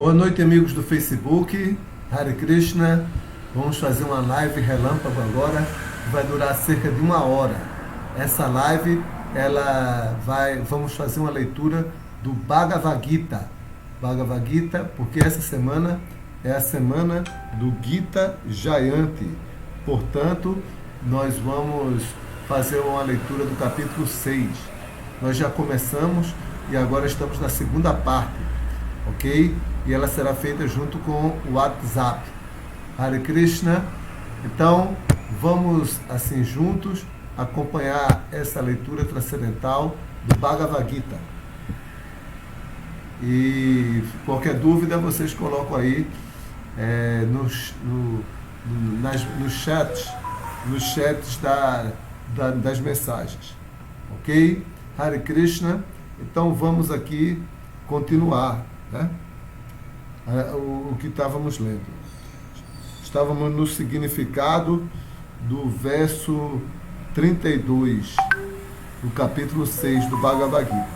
Boa noite, amigos do Facebook. Hare Krishna. Vamos fazer uma live relâmpago agora, que vai durar cerca de 1 hora. Essa live, vamos fazer uma leitura do Bhagavad Gita. Bhagavad Gita, porque essa semana é a semana do Gita Jayanti. Portanto, nós vamos fazer uma leitura do capítulo 6. Nós já começamos e agora estamos na segunda parte, ok? E ela será feita junto com o WhatsApp. Hare Krishna. Então, vamos assim juntos acompanhar essa leitura transcendental do Bhagavad Gita. E qualquer dúvida vocês colocam aí nos chats das mensagens. Ok? Hare Krishna. Então vamos aqui continuar, né? O que estávamos lendo. Estávamos no significado do verso 32 do capítulo 6 do Bhagavad Gita,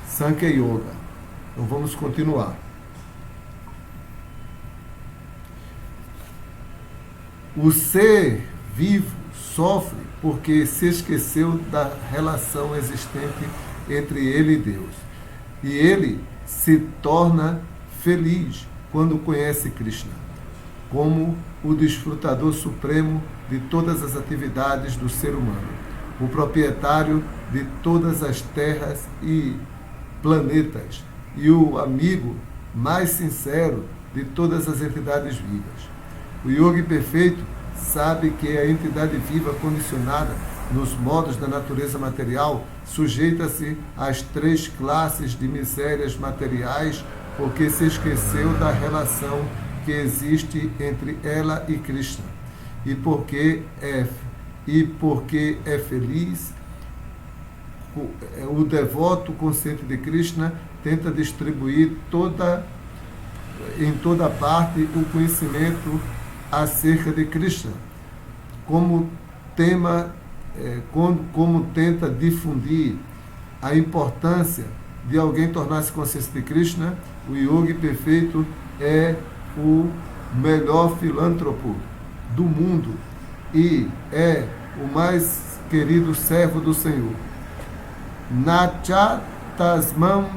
Sankhya Yoga. Então vamos continuar. O ser vivo sofre porque se esqueceu da relação existente entre ele e Deus. E ele se torna feliz quando conhece Krishna, como o desfrutador supremo de todas as atividades do ser humano, o proprietário de todas as terras e planetas e o amigo mais sincero de todas as entidades vivas. O yogi perfeito sabe que a entidade viva condicionada nos modos da natureza material sujeita-se às 3 classes de misérias materiais porque se esqueceu da relação que existe entre ela e Krishna. E porque é feliz, o devoto consciente de Krishna tenta distribuir em toda parte o conhecimento acerca de Krishna, como tenta difundir a importância de alguém tornar-se consciente de Krishna. O yogi perfeito é o melhor filântropo do mundo e é o mais querido servo do Senhor. Nacha tasmam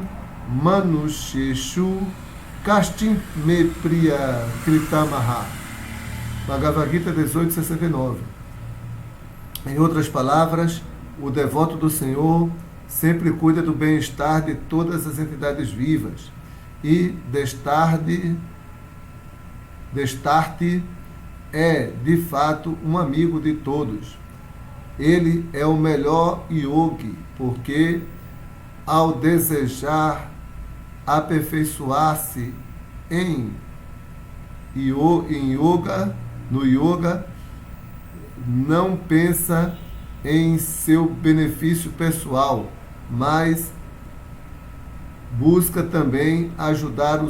manusheshu kastim me priya kritamaha. Bhagavad Gita 18:69. Em outras palavras, o devoto do Senhor sempre cuida do bem-estar de todas as entidades vivas e Destarte é, de fato, um amigo de todos. Ele é o melhor yogi, porque, ao desejar aperfeiçoar-se no yoga, não pensa em seu benefício pessoal, mas busca também ajudar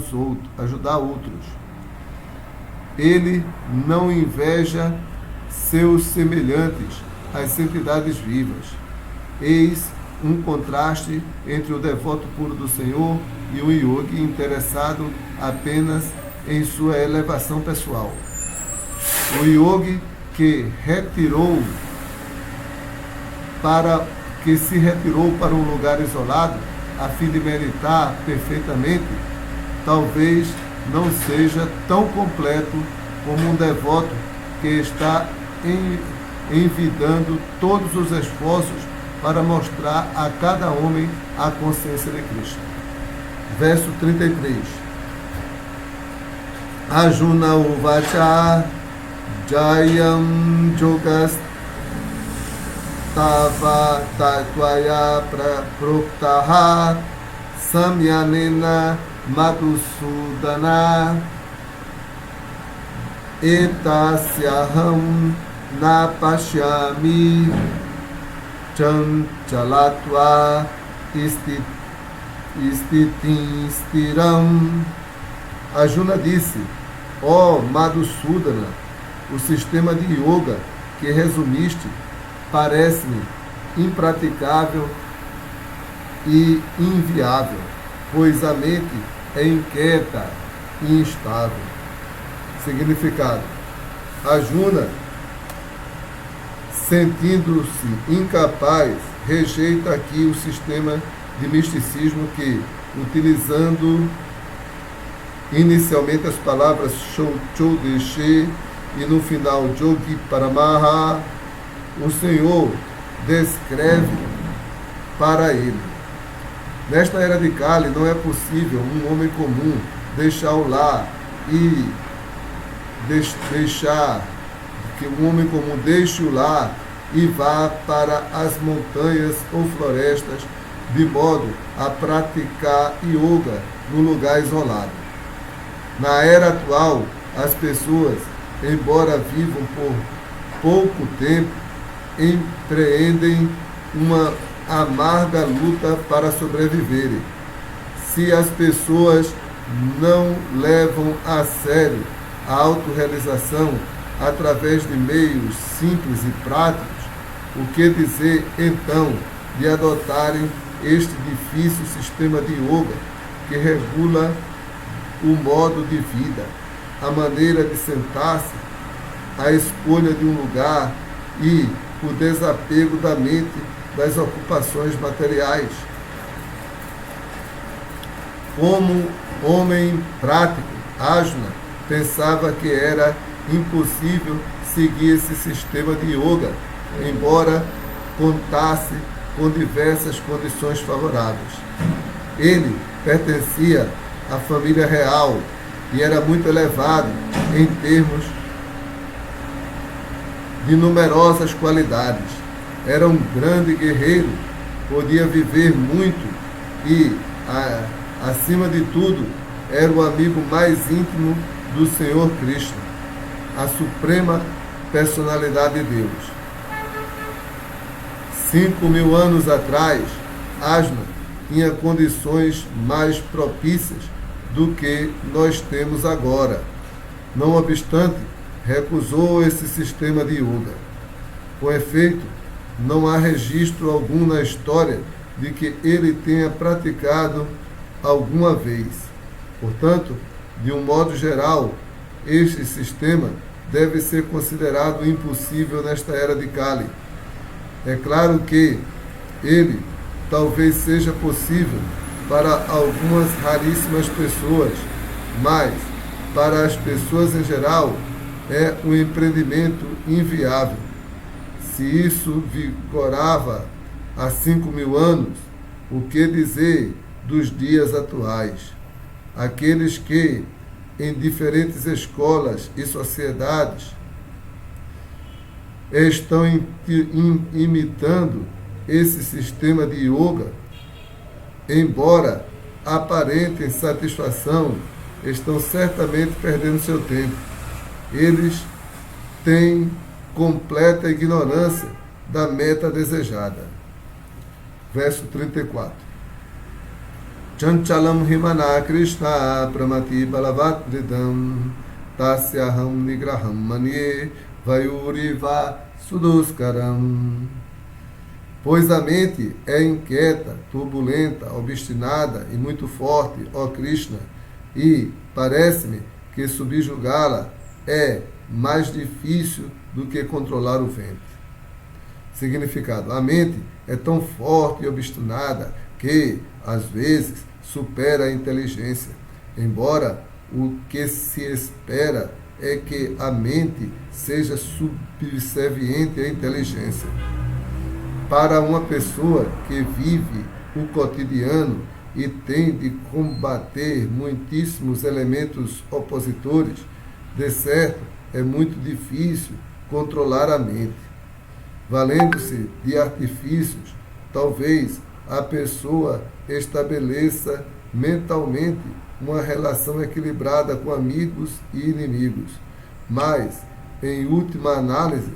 outros. Ele não inveja seus semelhantes, as entidades vivas. Eis um contraste entre o devoto puro do Senhor e o yogi interessado apenas em sua elevação pessoal. O yogi que se retirou para um lugar isolado a fim de meditar perfeitamente, talvez não seja tão completo como um devoto que está envidando todos os esforços para mostrar a cada homem a consciência de Cristo. Verso 33. Arjuna uvacha Jayam Jogas Tava Tatvaya Proktaha Samyanena Madhusudana Etasyaham Napashyami Chanchalatva Istitin Stiram. Arjuna disse: ó Madhusudana, o sistema de yoga que resumiste parece-me impraticável e inviável, pois a mente é inquieta e instável. Significado: Arjuna, sentindo-se incapaz, rejeita aqui o sistema de misticismo que, utilizando inicialmente as palavras Chodeshe e no final Jogi Paramaha, o Senhor descreve para ele. Nesta era de Kali não é possível um homem comum deixar o lar e deixar que um homem comum deixe o lar e vá para as montanhas ou florestas de modo a praticar yoga no lugar isolado. Na era atual, as pessoas, embora vivam por pouco tempo, empreendem uma amarga luta para sobreviverem. Se as pessoas não levam a sério a autorrealização através de meios simples e práticos, o que dizer então de adotarem este difícil sistema de yoga que regula o modo de vida, a maneira de sentar-se, a escolha de um lugar e o desapego da mente das ocupações materiais. Como homem prático, Arjuna pensava que era impossível seguir esse sistema de yoga, embora contasse com diversas condições favoráveis. Ele pertencia à família real e era muito elevado em termos de numerosas qualidades. Era um grande guerreiro, podia viver muito e, acima de tudo, era o amigo mais íntimo do Senhor Krishna, a suprema personalidade de Deus. 5.000 anos atrás, Arjuna tinha condições mais propícias do que nós temos agora. Não obstante, recusou esse sistema de yoga. Com efeito, não há registro algum na história de que ele tenha praticado alguma vez. Portanto, de um modo geral, este sistema deve ser considerado impossível nesta era de Kali. É claro que ele talvez seja possível para algumas raríssimas pessoas, mas para as pessoas em geral é um empreendimento inviável. Se isso vigorava há 5.000 anos, o que dizer dos dias atuais? Aqueles que, em diferentes escolas e sociedades, estão imitando esse sistema de yoga, embora aparentem satisfação, estão certamente perdendo seu tempo. Eles têm completa ignorância da meta desejada. Verso 34. Chanchalam himana Krishna pramati balavat vidam tasyaham nigraham manye vayuriva suduskaram. Pois a mente é inquieta, turbulenta, obstinada e muito forte, ó Krishna, e parece-me que subjugá-la é mais difícil do que controlar o vento. Significado: a mente é tão forte e obstinada que, às vezes, supera a inteligência, embora o que se espera é que a mente seja subserviente à inteligência. Para uma pessoa que vive o cotidiano e tem de combater muitíssimos elementos opositores, de certo, é muito difícil controlar a mente. Valendo-se de artifícios, talvez a pessoa estabeleça mentalmente uma relação equilibrada com amigos e inimigos. Mas, em última análise,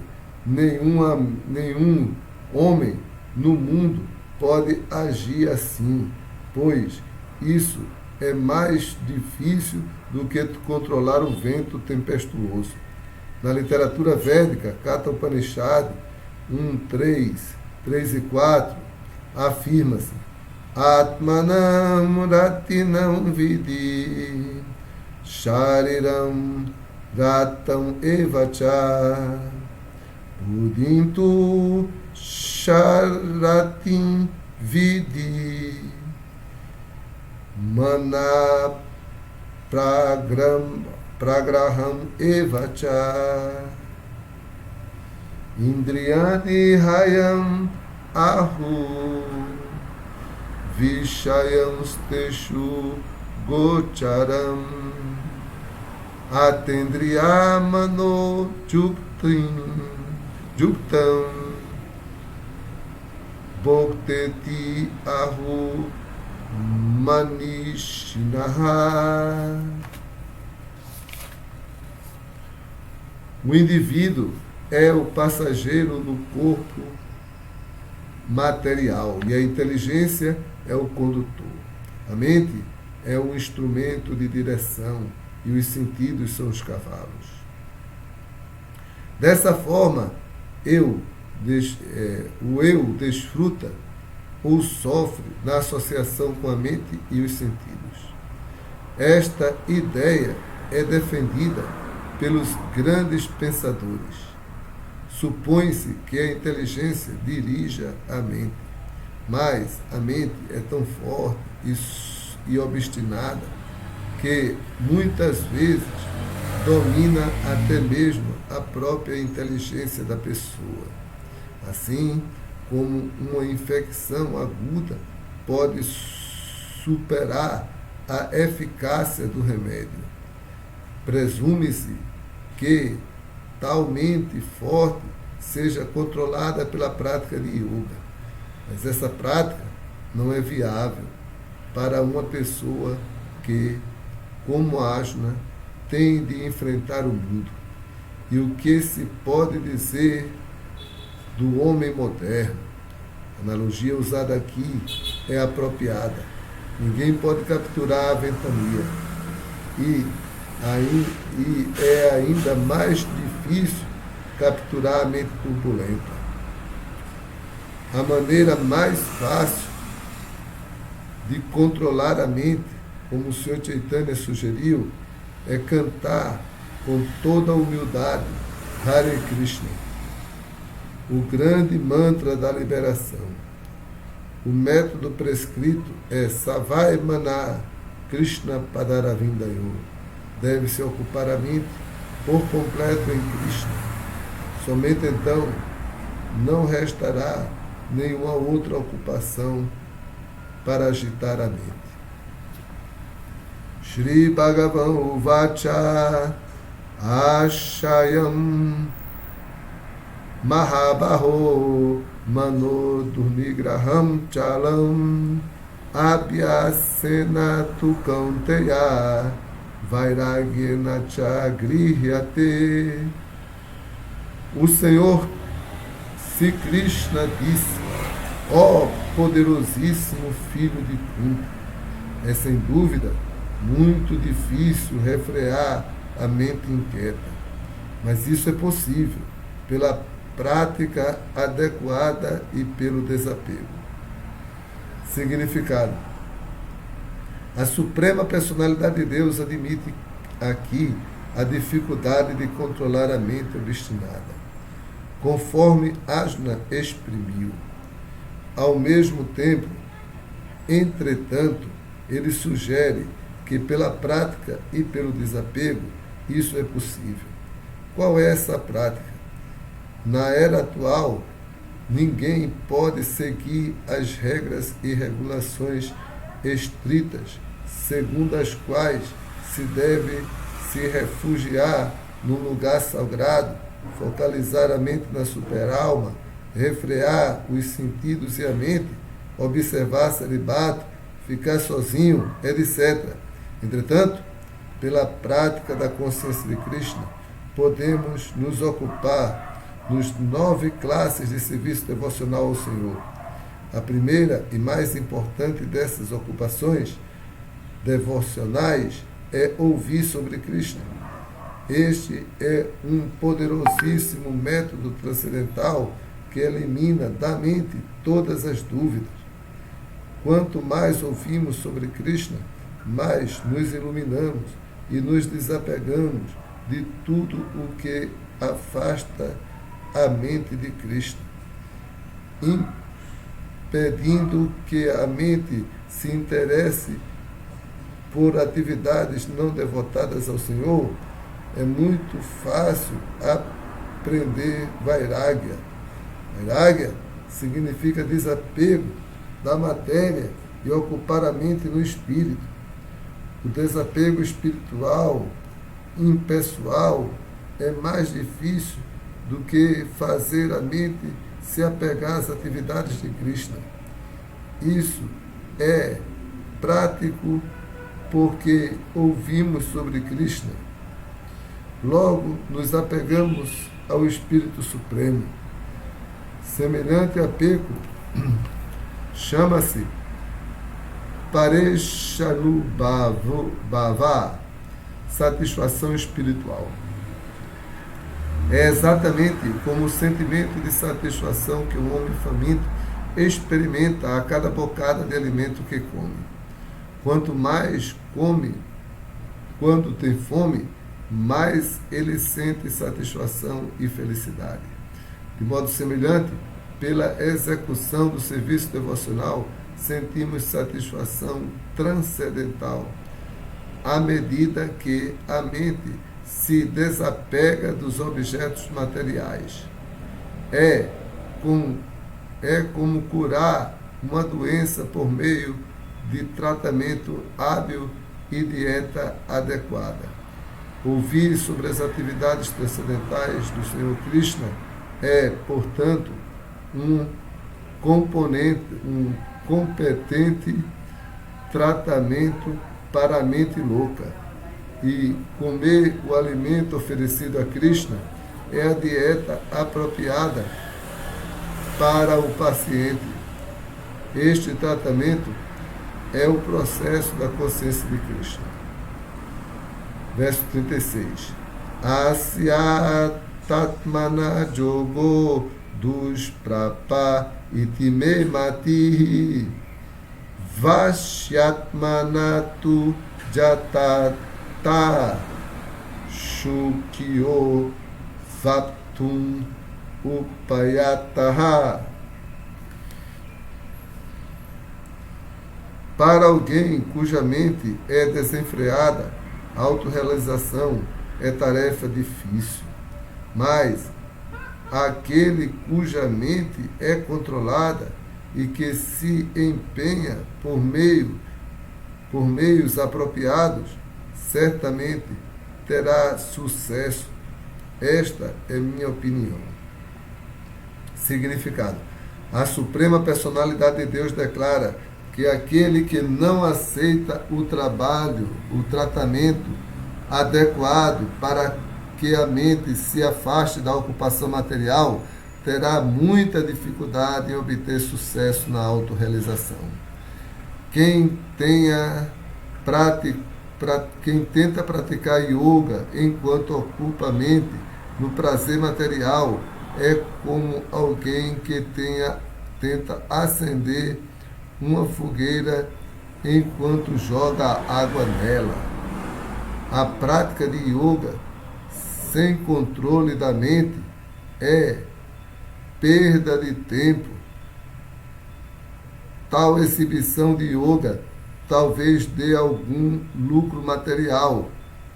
nenhum homem no mundo pode agir assim, pois isso é mais difícil do que controlar o vento tempestuoso. Na literatura védica, Katha Upanishad 1.3 e 4, afirma-se: Atmanam ratinam vidi Shariram Gatam Evacha Budintu Sharatim Vidi Mana Pragraham Evacha Indriyani Hayam Ahu Vishayam Steshu Gocharam Atendriyamano Juktam Bhokteti Ahu Manishinaha. O indivíduo é o passageiro no corpo material e a inteligência é o condutor. A mente é o instrumento de direção e os sentidos são os cavalos. Dessa forma, o eu desfruta ou sofre na associação com a mente e os sentidos. Esta ideia é defendida pelos grandes pensadores. Supõe-se que a inteligência dirija a mente, mas a mente é tão forte e obstinada que muitas vezes domina até mesmo a própria inteligência da pessoa. Assim como uma infecção aguda pode superar a eficácia do remédio. Presume-se que tal mente forte seja controlada pela prática de yoga, mas essa prática não é viável para uma pessoa que, como Ajna, tem de enfrentar o mundo. E o que se pode dizer do homem moderno? A analogia usada aqui é apropriada. Ninguém pode capturar a ventania. E é ainda mais difícil capturar a mente turbulenta. A maneira mais fácil de controlar a mente, como o Sr. Chaitanya sugeriu, é cantar com toda a humildade Hare Krishna, o grande mantra da liberação. O método prescrito é Savai Mana Krishna Padaravindayo. Deve-se ocupar a mente por completo em Krishna. Somente então não restará nenhuma outra ocupação para agitar a mente. Shri Bhagavan Uvacha Ashayam Mahabaho Mano Durnigraham Chalam Abhyasena Tukanteya Vairagyena Chagrihyate. O Senhor Sri Krishna disse: ó poderosíssimo filho de Kunti, é sem dúvida muito difícil refrear a mente inquieta, mas isso é possível pela prática adequada e pelo desapego. Significado: a Suprema Personalidade de Deus admite aqui a dificuldade de controlar a mente obstinada, conforme Ajna exprimiu. Ao mesmo tempo, entretanto, ele sugere que pela prática e pelo desapego isso é possível. Qual é essa prática? Na era atual, ninguém pode seguir as regras e regulações estritas, segundo as quais se deve se refugiar num lugar sagrado, focalizar a mente na superalma, refrear os sentidos e a mente, observar celibato, ficar sozinho, etc. Entretanto, pela prática da consciência de Krishna, podemos nos ocupar nos 9 classes de serviço devocional ao Senhor. A primeira e mais importante dessas ocupações devocionais é ouvir sobre Krishna. Este é um poderosíssimo método transcendental que elimina da mente todas as dúvidas. Quanto mais ouvimos sobre Krishna, mais nos iluminamos e nos desapegamos de tudo o que afasta a mente de Cristo, impedindo que a mente se interesse por atividades não devotadas ao Senhor. É muito fácil aprender vairagya. Vairagya significa desapego da matéria e ocupar a mente no espírito. O desapego espiritual, impessoal, é mais difícil do que fazer a mente se apegar às atividades de Krishna. Isso é prático porque ouvimos sobre Krishna. Logo, nos apegamos ao Espírito Supremo. Semelhante apego chama-se Parechanubhava, satisfação espiritual. É exatamente como o sentimento de satisfação que o homem faminto experimenta a cada bocada de alimento que come. Quanto mais come, quando tem fome, mais ele sente satisfação e felicidade. De modo semelhante, pela execução do serviço devocional, sentimos satisfação transcendental, à medida que a mente se desapega dos objetos materiais. É como curar uma doença por meio de tratamento hábil e dieta adequada. Ouvir sobre as atividades transcendentais do Senhor Krishna é, portanto, um competente tratamento para a mente louca. E comer o alimento oferecido a Krishna é a dieta apropriada para o paciente. Este tratamento é o processo da consciência de Krishna. Verso 36. Asya tatmana jogo dusprapa itime mati vashyatmanatu jatata shukyo vaptum upayataha. Para alguém cuja mente é desenfreada, a autorrealização é tarefa difícil. Mas aquele cuja mente é controlada e que se empenha por meios apropriados, certamente terá sucesso. Esta é minha opinião. Significado: a Suprema Personalidade de Deus declara que aquele que não aceita o tratamento adequado para que a mente se afaste da ocupação material, terá muita dificuldade em obter sucesso na autorrealização. Quem tenta praticar yoga enquanto ocupa a mente no prazer material é como alguém que tenta acender uma fogueira enquanto joga água nela. A prática de yoga sem controle da mente é perda de tempo. Tal exibição de yoga talvez dê algum lucro material,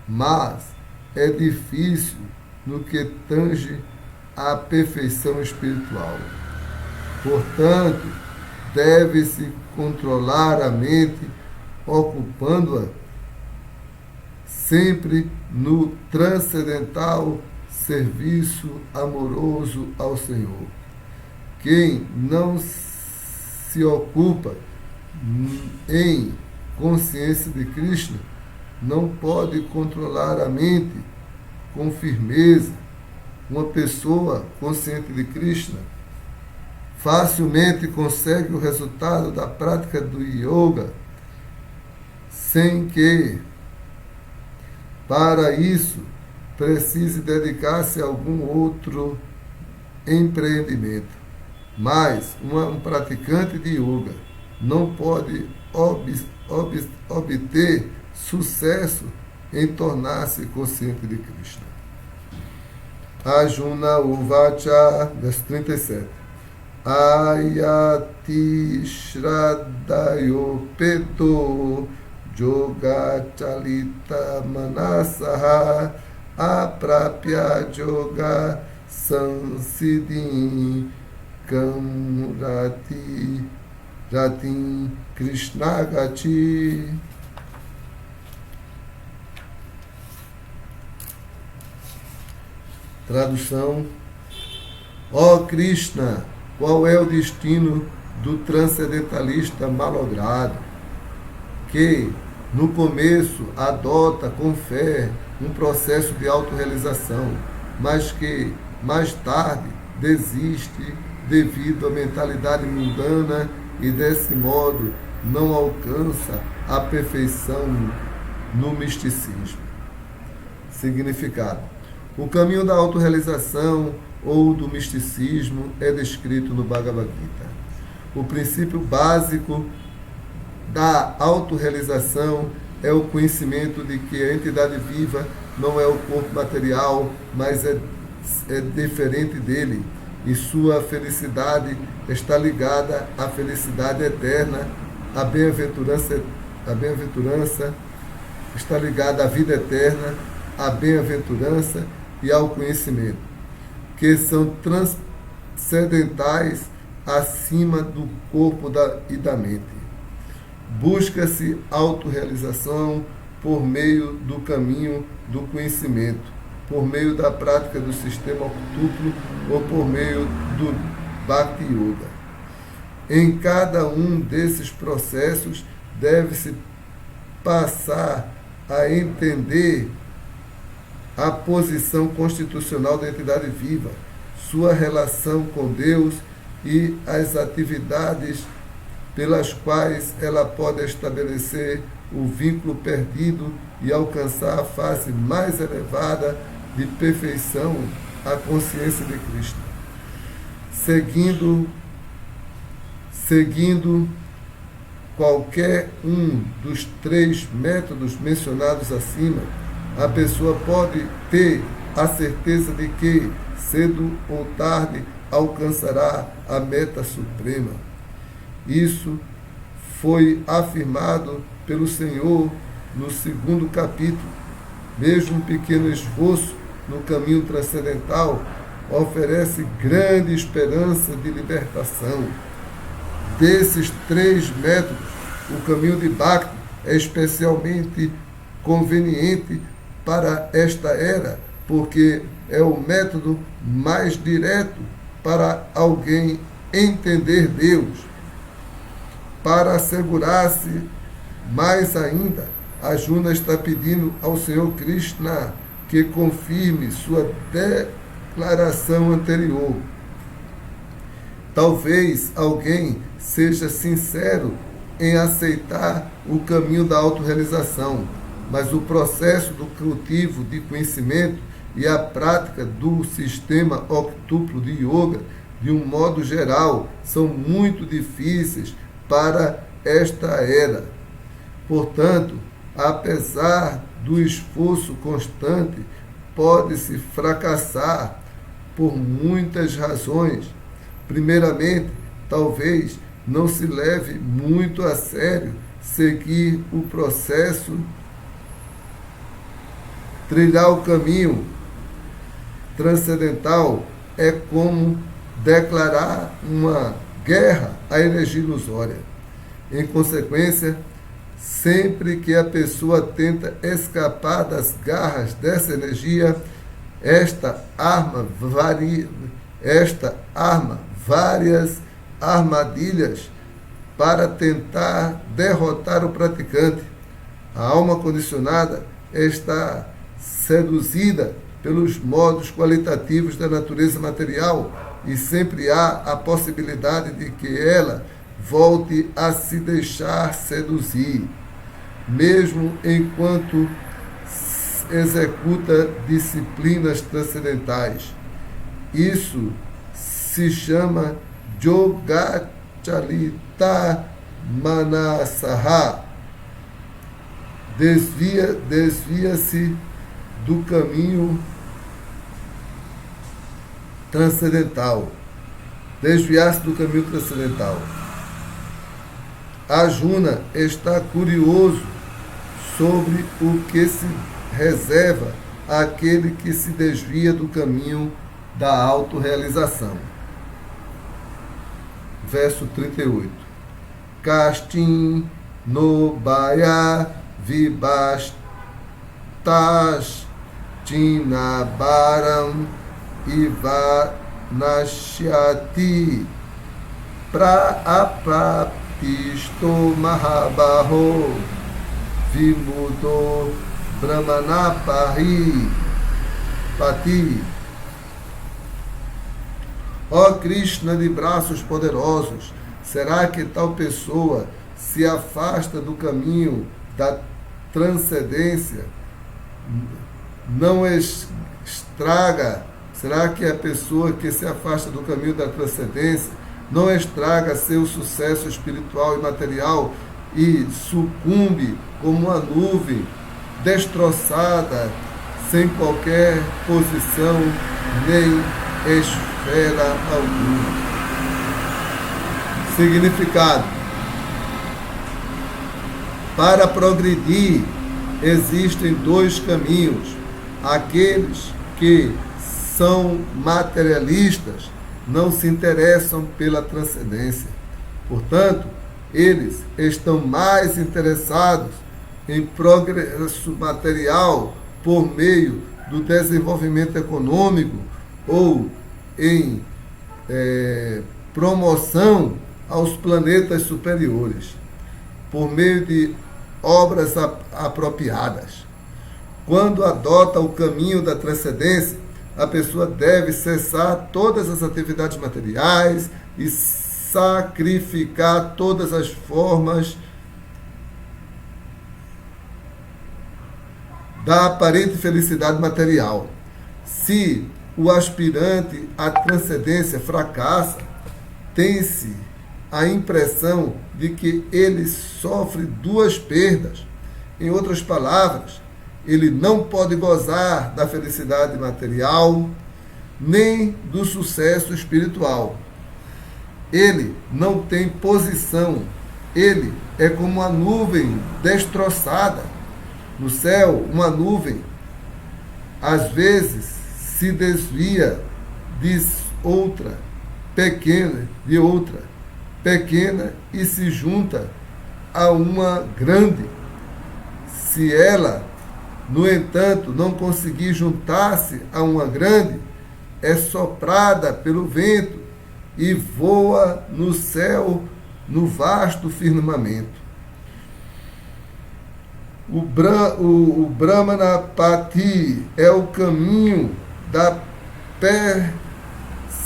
mas é difícil no que tange à perfeição espiritual. Portanto, deve-se controlar a mente, ocupando-a sempre no transcendental serviço amoroso ao Senhor. Quem não se ocupa em consciência de Krishna não pode controlar a mente com firmeza. Uma pessoa consciente de Krishna facilmente consegue o resultado da prática do yoga, sem que, para isso, precise dedicar-se a algum outro empreendimento. Mas um praticante de yoga não pode obter sucesso em tornar-se consciente de Krishna. Arjuna Uvacha, verso 37. Ayati Shraddayo Peto Yoga Chalita Manasaha Aprapya Yoga Sansiddhi Kamurati Ratim Krishnagati. Tradução: Ó Krishna, qual é o destino do transcendentalista malogrado, que, no começo, adota com fé um processo de autorrealização, mas que, mais tarde, desiste devido à mentalidade mundana e, desse modo, não alcança a perfeição no misticismo? Significado: o caminho da autorrealização ou do misticismo é descrito no Bhagavad Gita. O princípio básico da autorrealização é o conhecimento de que a entidade viva não é o corpo material, mas é diferente dele, e sua felicidade está ligada à felicidade eterna, a bem-aventurança está ligada à vida eterna, à bem-aventurança e ao conhecimento, que são transcendentais acima do corpo e da mente. Busca-se autorrealização por meio do caminho do conhecimento, por meio da prática do sistema octuplo ou por meio do Bhakti Yoga. Em cada um desses processos deve-se passar a entender a posição constitucional da entidade viva, sua relação com Deus e as atividades pelas quais ela pode estabelecer o vínculo perdido e alcançar a fase mais elevada de perfeição, a consciência de Krishna. Seguindo qualquer um dos 3 métodos mencionados acima, a pessoa pode ter a certeza de que, cedo ou tarde, alcançará a meta suprema. Isso foi afirmado pelo Senhor no 2º capítulo. Mesmo um pequeno esforço no caminho transcendental oferece grande esperança de libertação. Desses 3 métodos, o caminho de Bhakti é especialmente conveniente para esta era, porque é o método mais direto para alguém entender Deus. Para assegurar-se mais ainda, Arjuna está pedindo ao Senhor Krishna que confirme sua declaração anterior. Talvez alguém seja sincero em aceitar o caminho da autorrealização, mas o processo do cultivo de conhecimento e a prática do sistema octuplo de yoga, de um modo geral, são muito difíceis para esta era. Portanto, apesar do esforço constante, pode-se fracassar por muitas razões. Primeiramente, talvez não se leve muito a sério seguir o processo, trilhar o caminho transcendental é como declarar uma guerra à energia ilusória. Em consequência, sempre que a pessoa tenta escapar das garras dessa energia, esta arma várias armadilhas para tentar derrotar o praticante. A alma condicionada está seduzida pelos modos qualitativos da natureza material e sempre há a possibilidade de que ela volte a se deixar seduzir, mesmo enquanto executa disciplinas transcendentais. Isso se chama Yogachalita Manasaha. desvia-se do caminho transcendental. Desviar-se do caminho transcendental. Arjuna está curioso sobre o que se reserva àquele que se desvia do caminho da autorrealização. Verso 38. Kastin no baya vibastas tinabaram ivanashyati praaprapisto mahabaho vimudo brahmanapari pati. Ó Krishna de braços poderosos, será que tal pessoa se afasta do caminho da transcendência? Não estraga? Será que a pessoa que se afasta do caminho da transcendência não estraga seu sucesso espiritual e material e sucumbe como uma nuvem destroçada, sem qualquer posição nem esfera alguma? Significado: para progredir existem dois caminhos. Aqueles que são materialistas não se interessam pela transcendência. Portanto, eles estão mais interessados em progresso material por meio do desenvolvimento econômico ou em promoção aos planetas superiores, por meio de obras apropriadas. Quando adota o caminho da transcendência, a pessoa deve cessar todas as atividades materiais e sacrificar todas as formas da aparente felicidade material. Se o aspirante à transcendência fracassa, tem-se a impressão de que ele sofre duas perdas. Em outras palavras, ele não pode gozar da felicidade material nem do sucesso espiritual. Ele não tem posição. Ele é como uma nuvem destroçada. No céu, uma nuvem às vezes se desvia de outra pequena e se junta a uma grande. Se ela, no entanto, não conseguir juntar-se a uma grande, é soprada pelo vento e voa no céu, no vasto firmamento. O Brahmanapati é o caminho da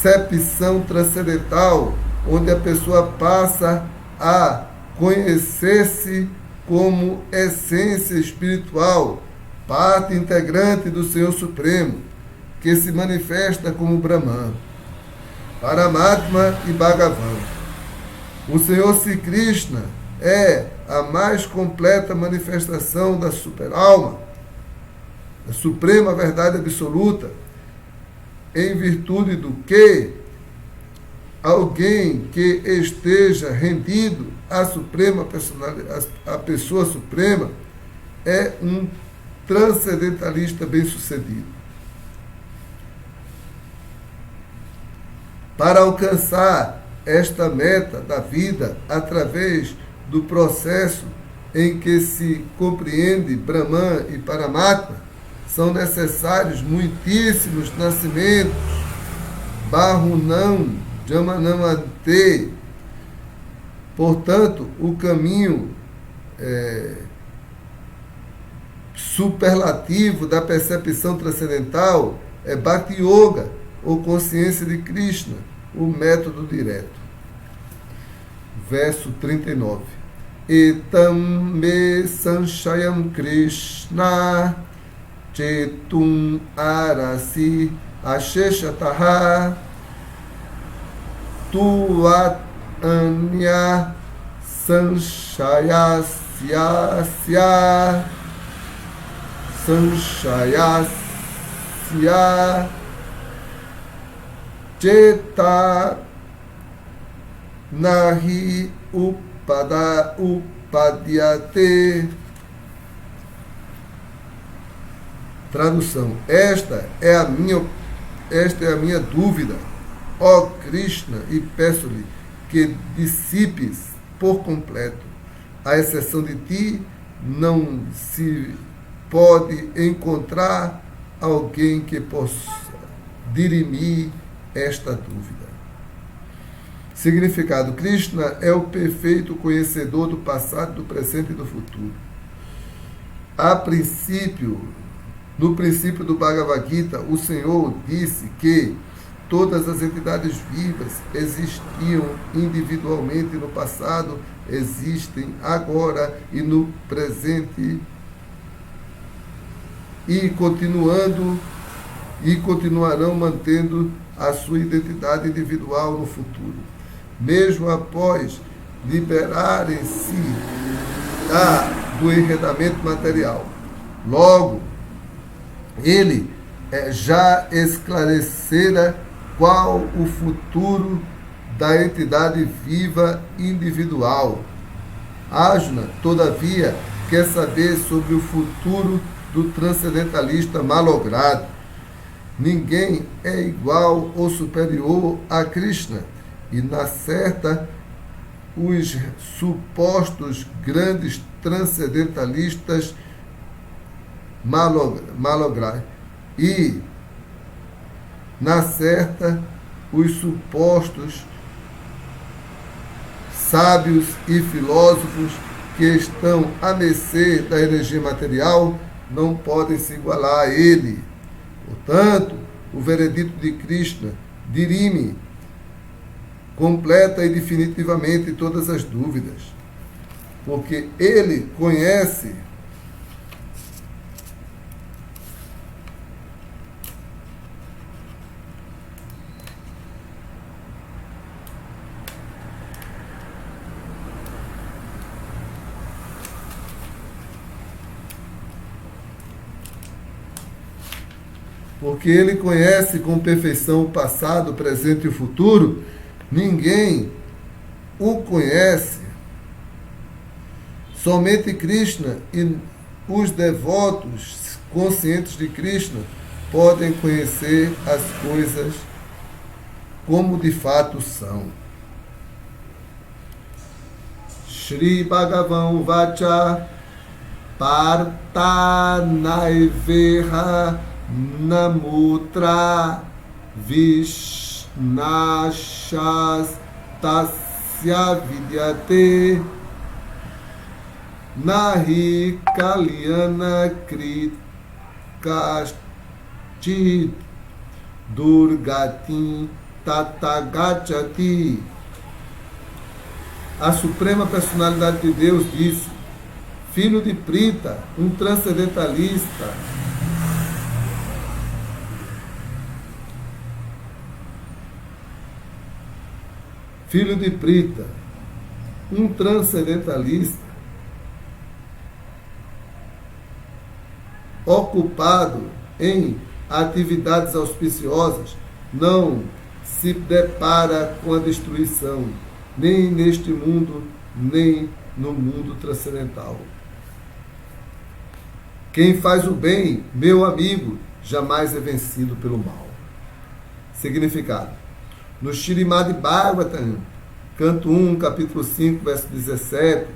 percepção transcendental, onde a pessoa passa a conhecer-se como essência espiritual, parte integrante do Senhor Supremo, que se manifesta como Brahman, Paramatma e Bhagavan. O Senhor Sri Krishna é a mais completa manifestação da superalma, da suprema verdade absoluta, em virtude do que alguém que esteja rendido à suprema personalidade, à pessoa suprema, é um transcendentalista bem-sucedido. Para alcançar esta meta da vida através do processo em que se compreende Brahman e Paramatma, são necessários muitíssimos nascimentos, Bahunam, Jamanamante. Portanto, o caminho superlativo da percepção transcendental é Bhakti Yoga, ou consciência de Krishna, o método direto. Verso 39. Etam me sanshayam Krishna chetum arasi asheshataha tuat anya sanshayasya sanshayasya cheta nahi upadyate. Tradução: esta é a minha dúvida, ó Krishna, e peço-lhe que dissipes por completo. À exceção de ti, não se pode encontrar alguém que possa dirimir esta dúvida. Significado: Krishna é o perfeito conhecedor do passado, do presente e do futuro. No princípio do Bhagavad Gita, o Senhor disse que todas as entidades vivas existiam individualmente no passado, existem agora e no presente e continuarão mantendo a sua identidade individual no futuro, mesmo após liberarem-se do enredamento material. Logo, ele já esclarecera qual o futuro da entidade viva individual. Arjuna, todavia, quer saber sobre o futuro do transcendentalista malogrado. Ninguém é igual ou superior a Krishna, e na certa, os supostos grandes transcendentalistas malograr. E, na certa, os supostos sábios e filósofos que estão à mercê da energia material não podem se igualar a ele. Portanto, o veredito de Krishna dirime completa e definitivamente todas as dúvidas, porque ele conhece com perfeição o passado, o presente e o futuro. Ninguém o conhece. Somente Krishna e os devotos conscientes de Krishna podem conhecer as coisas como de fato são. Shri Bhagavan Vacha Partanaiveha Namutra Vishnashas Tasya Vidyate Nahi Kalyana Kritkashti Durgatim Tatagachati. A Suprema Personalidade de Deus disse: filho de Prita, um transcendentalista, ocupado em atividades auspiciosas, não se depara com a destruição, nem neste mundo, nem no mundo transcendental. Quem faz o bem, meu amigo, jamais é vencido pelo mal. Significado: no Srimad Bhagavatam, canto 1, capítulo 5, verso 17,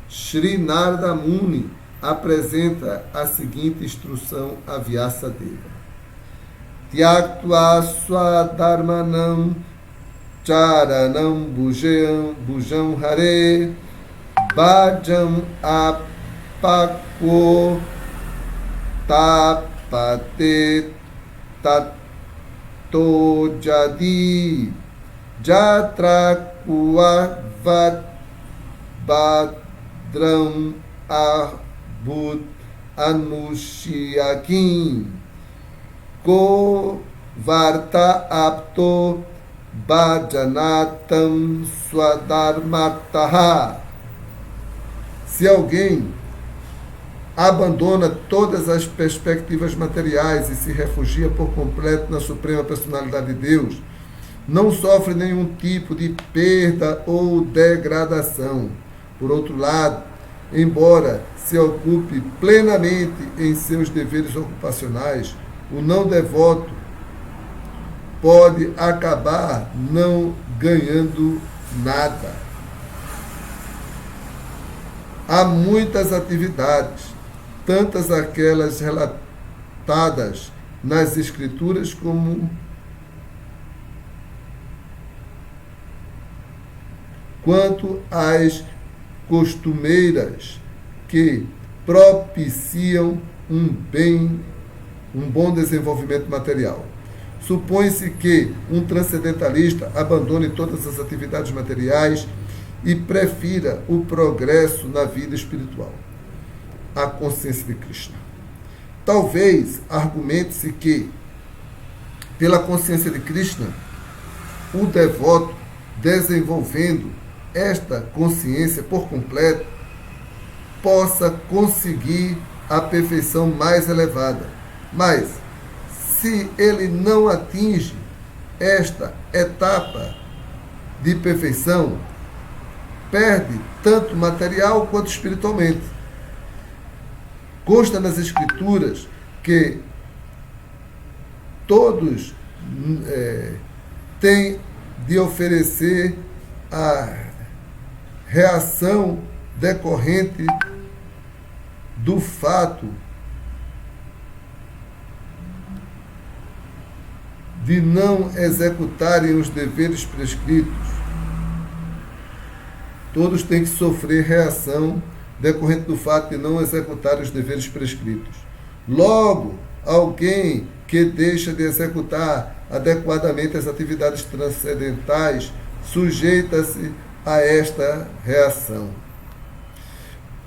Shri Narada Muni apresenta a seguinte instrução a Vyasadeva: Tyaktva swadharmanam charanam bhujam hare bhajam apako tapate tato jadi jatra kuavat badram abud anushiakim ko varta apto bhajanatam swadharmataha. Se alguém abandona todas as perspectivas materiais e se refugia por completo na suprema personalidade de Deus, não sofre nenhum tipo de perda ou degradação. Por outro lado, embora se ocupe plenamente em seus deveres ocupacionais, o não devoto pode acabar não ganhando nada. Há muitas atividades, tantas aquelas relatadas nas Escrituras como quanto às costumeiras que propiciam um bom desenvolvimento material. Supõe-se que um transcendentalista abandone todas as atividades materiais e prefira o progresso na vida espiritual, a consciência de Krishna. Talvez argumente-se que, pela consciência de Krishna, o devoto, desenvolvendo esta consciência por completo, possa conseguir a perfeição mais elevada. Mas, se ele não atinge esta etapa de perfeição, perde tanto material quanto espiritualmente. Consta nas Escrituras que todos têm de oferecer a reação decorrente do fato de não executarem os deveres prescritos. Todos têm que sofrer reação decorrente do fato de não executar os deveres prescritos. Logo, alguém que deixa de executar adequadamente as atividades transcendentais sujeita-se a esta reação.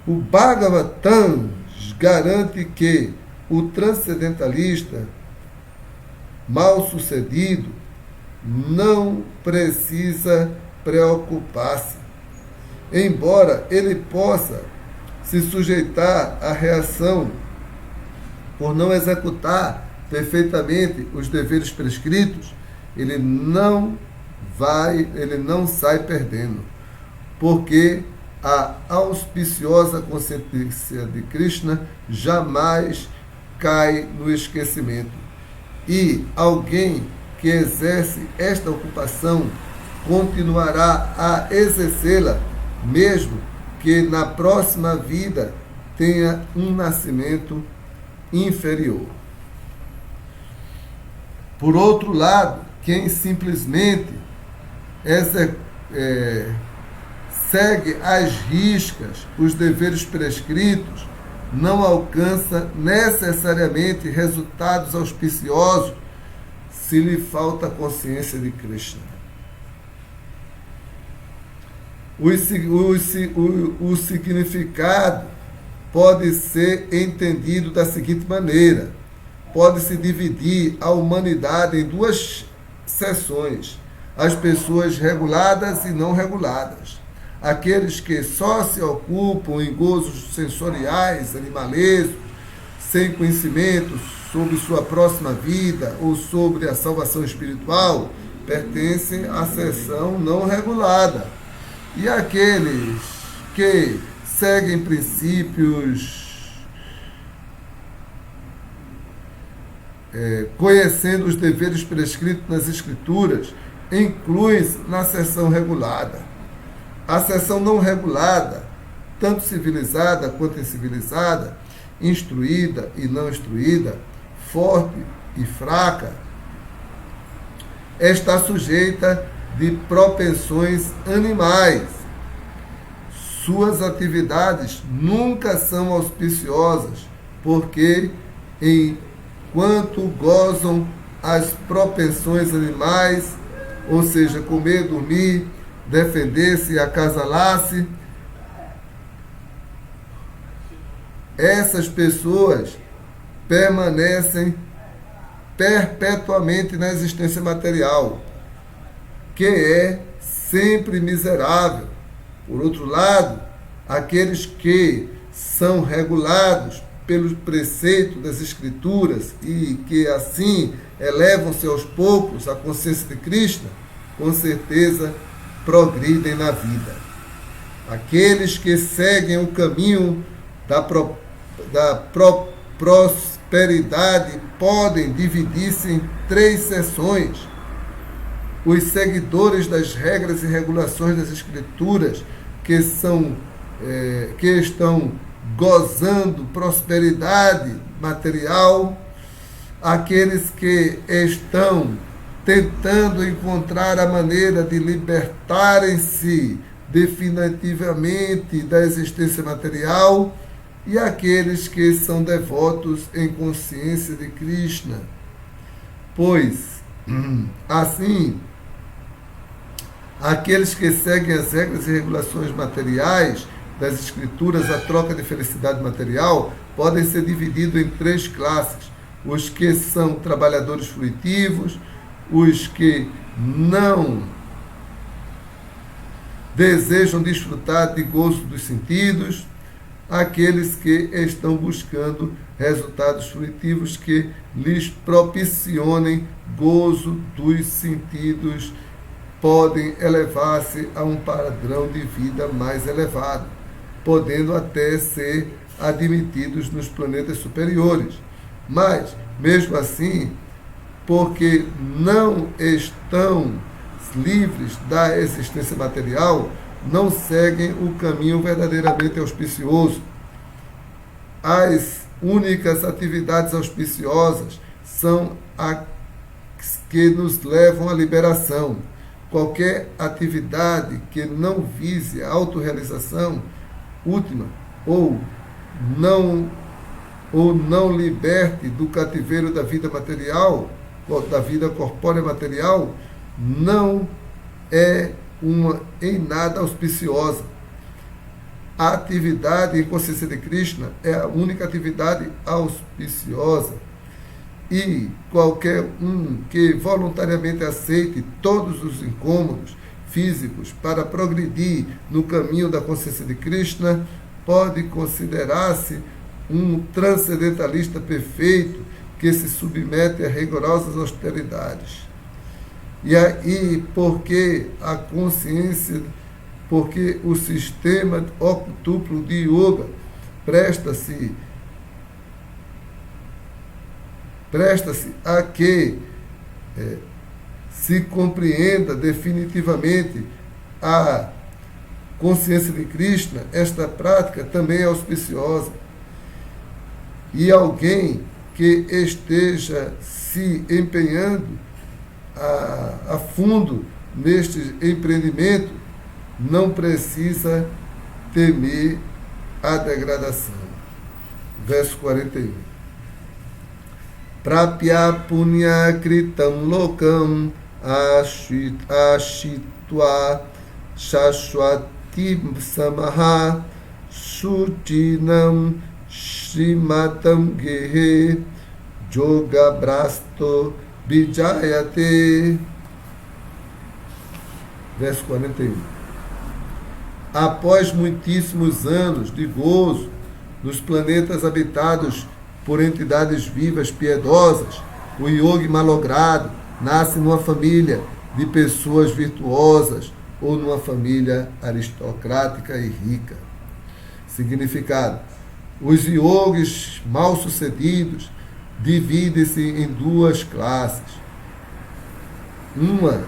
O Bhagavatam garante que o transcendentalista mal-sucedido não precisa preocupar-se, embora ele possa se sujeitar à reação por não executar perfeitamente os deveres prescritos, ele não sai perdendo, porque a auspiciosa consciência de Krishna jamais cai no esquecimento. E alguém que exerce esta ocupação continuará a exercê-la, mesmo que na próxima vida tenha um nascimento inferior. Por outro lado, quem simplesmente segue às riscas os deveres prescritos não alcança necessariamente resultados auspiciosos se lhe falta a consciência de Krishna. O significado pode ser entendido da seguinte maneira: pode-se dividir a humanidade em duas seções: as pessoas reguladas e não reguladas. Aqueles que só se ocupam em gozos sensoriais, animalescos, sem conhecimento sobre sua próxima vida ou sobre a salvação espiritual, pertencem à seção não regulada. E aqueles que seguem princípios, conhecendo os deveres prescritos nas Escrituras, incluem-se na seção regulada. A seção não regulada, tanto civilizada quanto incivilizada, instruída e não instruída, forte e fraca, está sujeita de propensões animais. Suas atividades nunca são auspiciosas, porque enquanto gozam as propensões animais, ou seja, comer, dormir, defender-se e acasalar-se, essas pessoas permanecem perpetuamente na existência material, que é sempre miserável. Por outro lado, aqueles que são regulados pelos preceitos das Escrituras e que assim elevam-se aos poucos à consciência de Krishna, com certeza progridem na vida. Aqueles que seguem o caminho da prosperidade podem dividir-se em 3 seções. Os seguidores das regras e regulações das Escrituras que estão gozando prosperidade material, aqueles que estão tentando encontrar a maneira de libertarem-se definitivamente da existência material, e aqueles que são devotos em consciência de Krishna. Pois, assim, aqueles que seguem as regras e regulações materiais das Escrituras, a troca de felicidade material, podem ser divididos em 3 classes. Os que são trabalhadores fruitivos, os que não desejam desfrutar de gozo dos sentidos, aqueles que estão buscando resultados fruitivos que lhes proporcionem gozo dos sentidos, podem elevar-se a um padrão de vida mais elevado, podendo até ser admitidos nos planetas superiores. Mas, mesmo assim, porque não estão livres da existência material, não seguem o caminho verdadeiramente auspicioso. As únicas atividades auspiciosas são as que nos levam à liberação. Qualquer atividade que não vise a autorrealização última ou não liberte do cativeiro da vida material, da vida corpórea material, não é em nada auspiciosa. A atividade em consciência de Krishna é a única atividade auspiciosa. E qualquer um que voluntariamente aceite todos os incômodos físicos para progredir no caminho da consciência de Krishna pode considerar-se um transcendentalista perfeito que se submete a rigorosas austeridades. E aí, porque o sistema octuplo de yoga presta-se a que se compreenda definitivamente a consciência de Krishna, esta prática também é auspiciosa. E alguém que esteja se empenhando a fundo neste empreendimento não precisa temer a degradação. Verso 41. Prapya punya kritam lokam ashitva shashwati samaha sutinam shrimatam gehe yogabrasto vijayate. Verso 41. Após muitíssimos anos de gozo nos planetas habitados por entidades vivas piedosas, o yogi malogrado nasce numa família de pessoas virtuosas ou numa família aristocrática e rica. Significado: os yogis mal-sucedidos dividem-se em 2 classes. Numa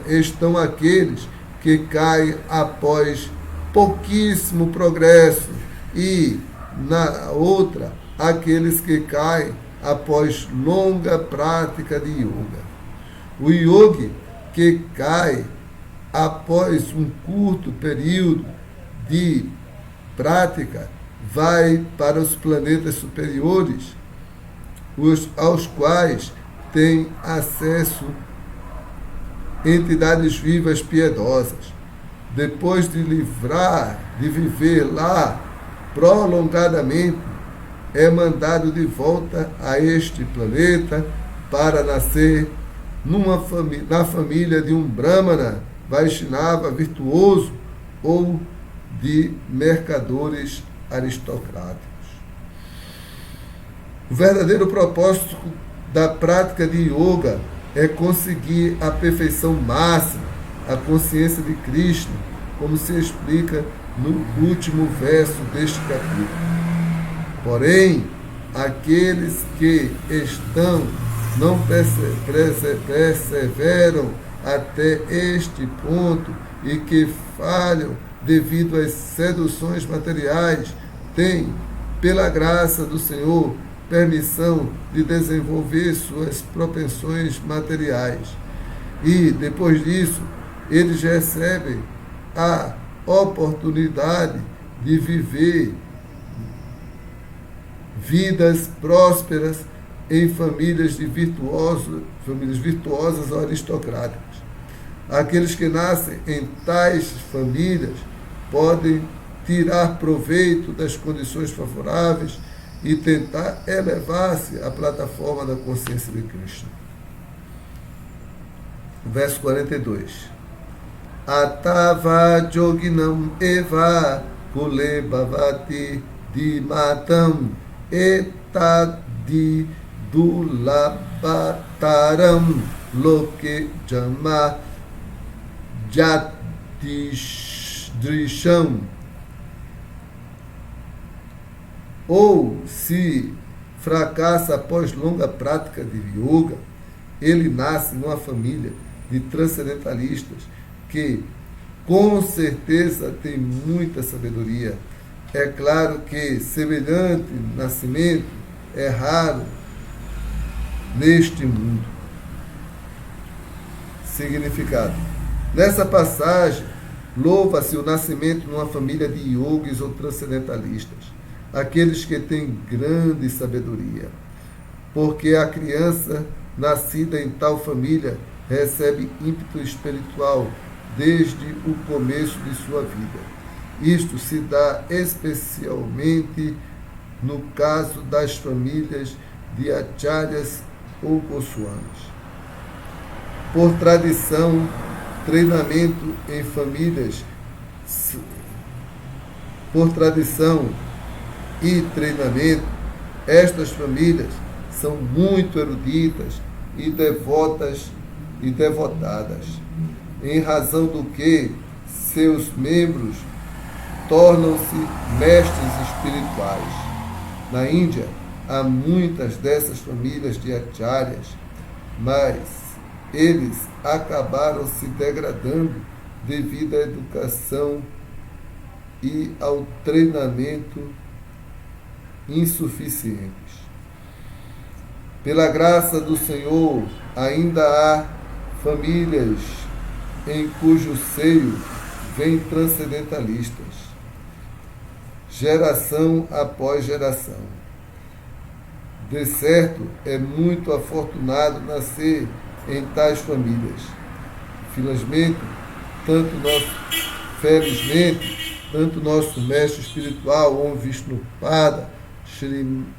estão aqueles que caem após pouquíssimo progresso e, na outra, aqueles que caem após longa prática de yoga. O yogi que cai após um curto período de prática vai para os planetas superiores, aos quais tem acesso entidades vivas piedosas. Depois de viver lá prolongadamente, é mandado de volta a este planeta para nascer na família de um Brahmana Vaishnava virtuoso ou de mercadores aristocráticos. O verdadeiro propósito da prática de yoga é conseguir a perfeição máxima, a consciência de Krishna, como se explica no último verso deste capítulo. Porém, aqueles que não perseveram até este ponto e que falham devido às seduções materiais, têm, pela graça do Senhor, permissão de desenvolver suas propensões materiais. E, depois disso, eles recebem a oportunidade de viver vidas prósperas em famílias virtuosas ou aristocráticas. Aqueles que nascem em tais famílias podem tirar proveito das condições favoráveis e tentar elevar-se à plataforma da consciência de Krishna. Verso 42. Atava joginam eva kule bhavati dimatam etadi dulabataram loke jama jatidrisham. Ou, se fracassa após longa prática de yoga, ele nasce numa família de transcendentalistas que, com certeza, tem muita sabedoria. É claro que semelhante nascimento é raro neste mundo. Significado. Nessa passagem, louva-se o nascimento numa família de yogis ou transcendentalistas, aqueles que têm grande sabedoria, porque a criança nascida em tal família recebe ímpeto espiritual desde o começo de sua vida. Isto se dá especialmente no caso das famílias de acharyas ou goswamis. Por tradição, treinamento em famílias, por tradição e treinamento, estas famílias são muito eruditas e devotadas, em razão do que seus membros tornam-se mestres espirituais. Na Índia, há muitas dessas famílias de acharyas, mas eles acabaram se degradando devido à educação e ao treinamento insuficientes. Pela graça do Senhor, ainda há famílias em cujo seio vêm transcendentalistas, geração após geração. De certo, é muito afortunado nascer em tais famílias. Felizmente, tanto nosso mestre espiritual, Om Vishnupada,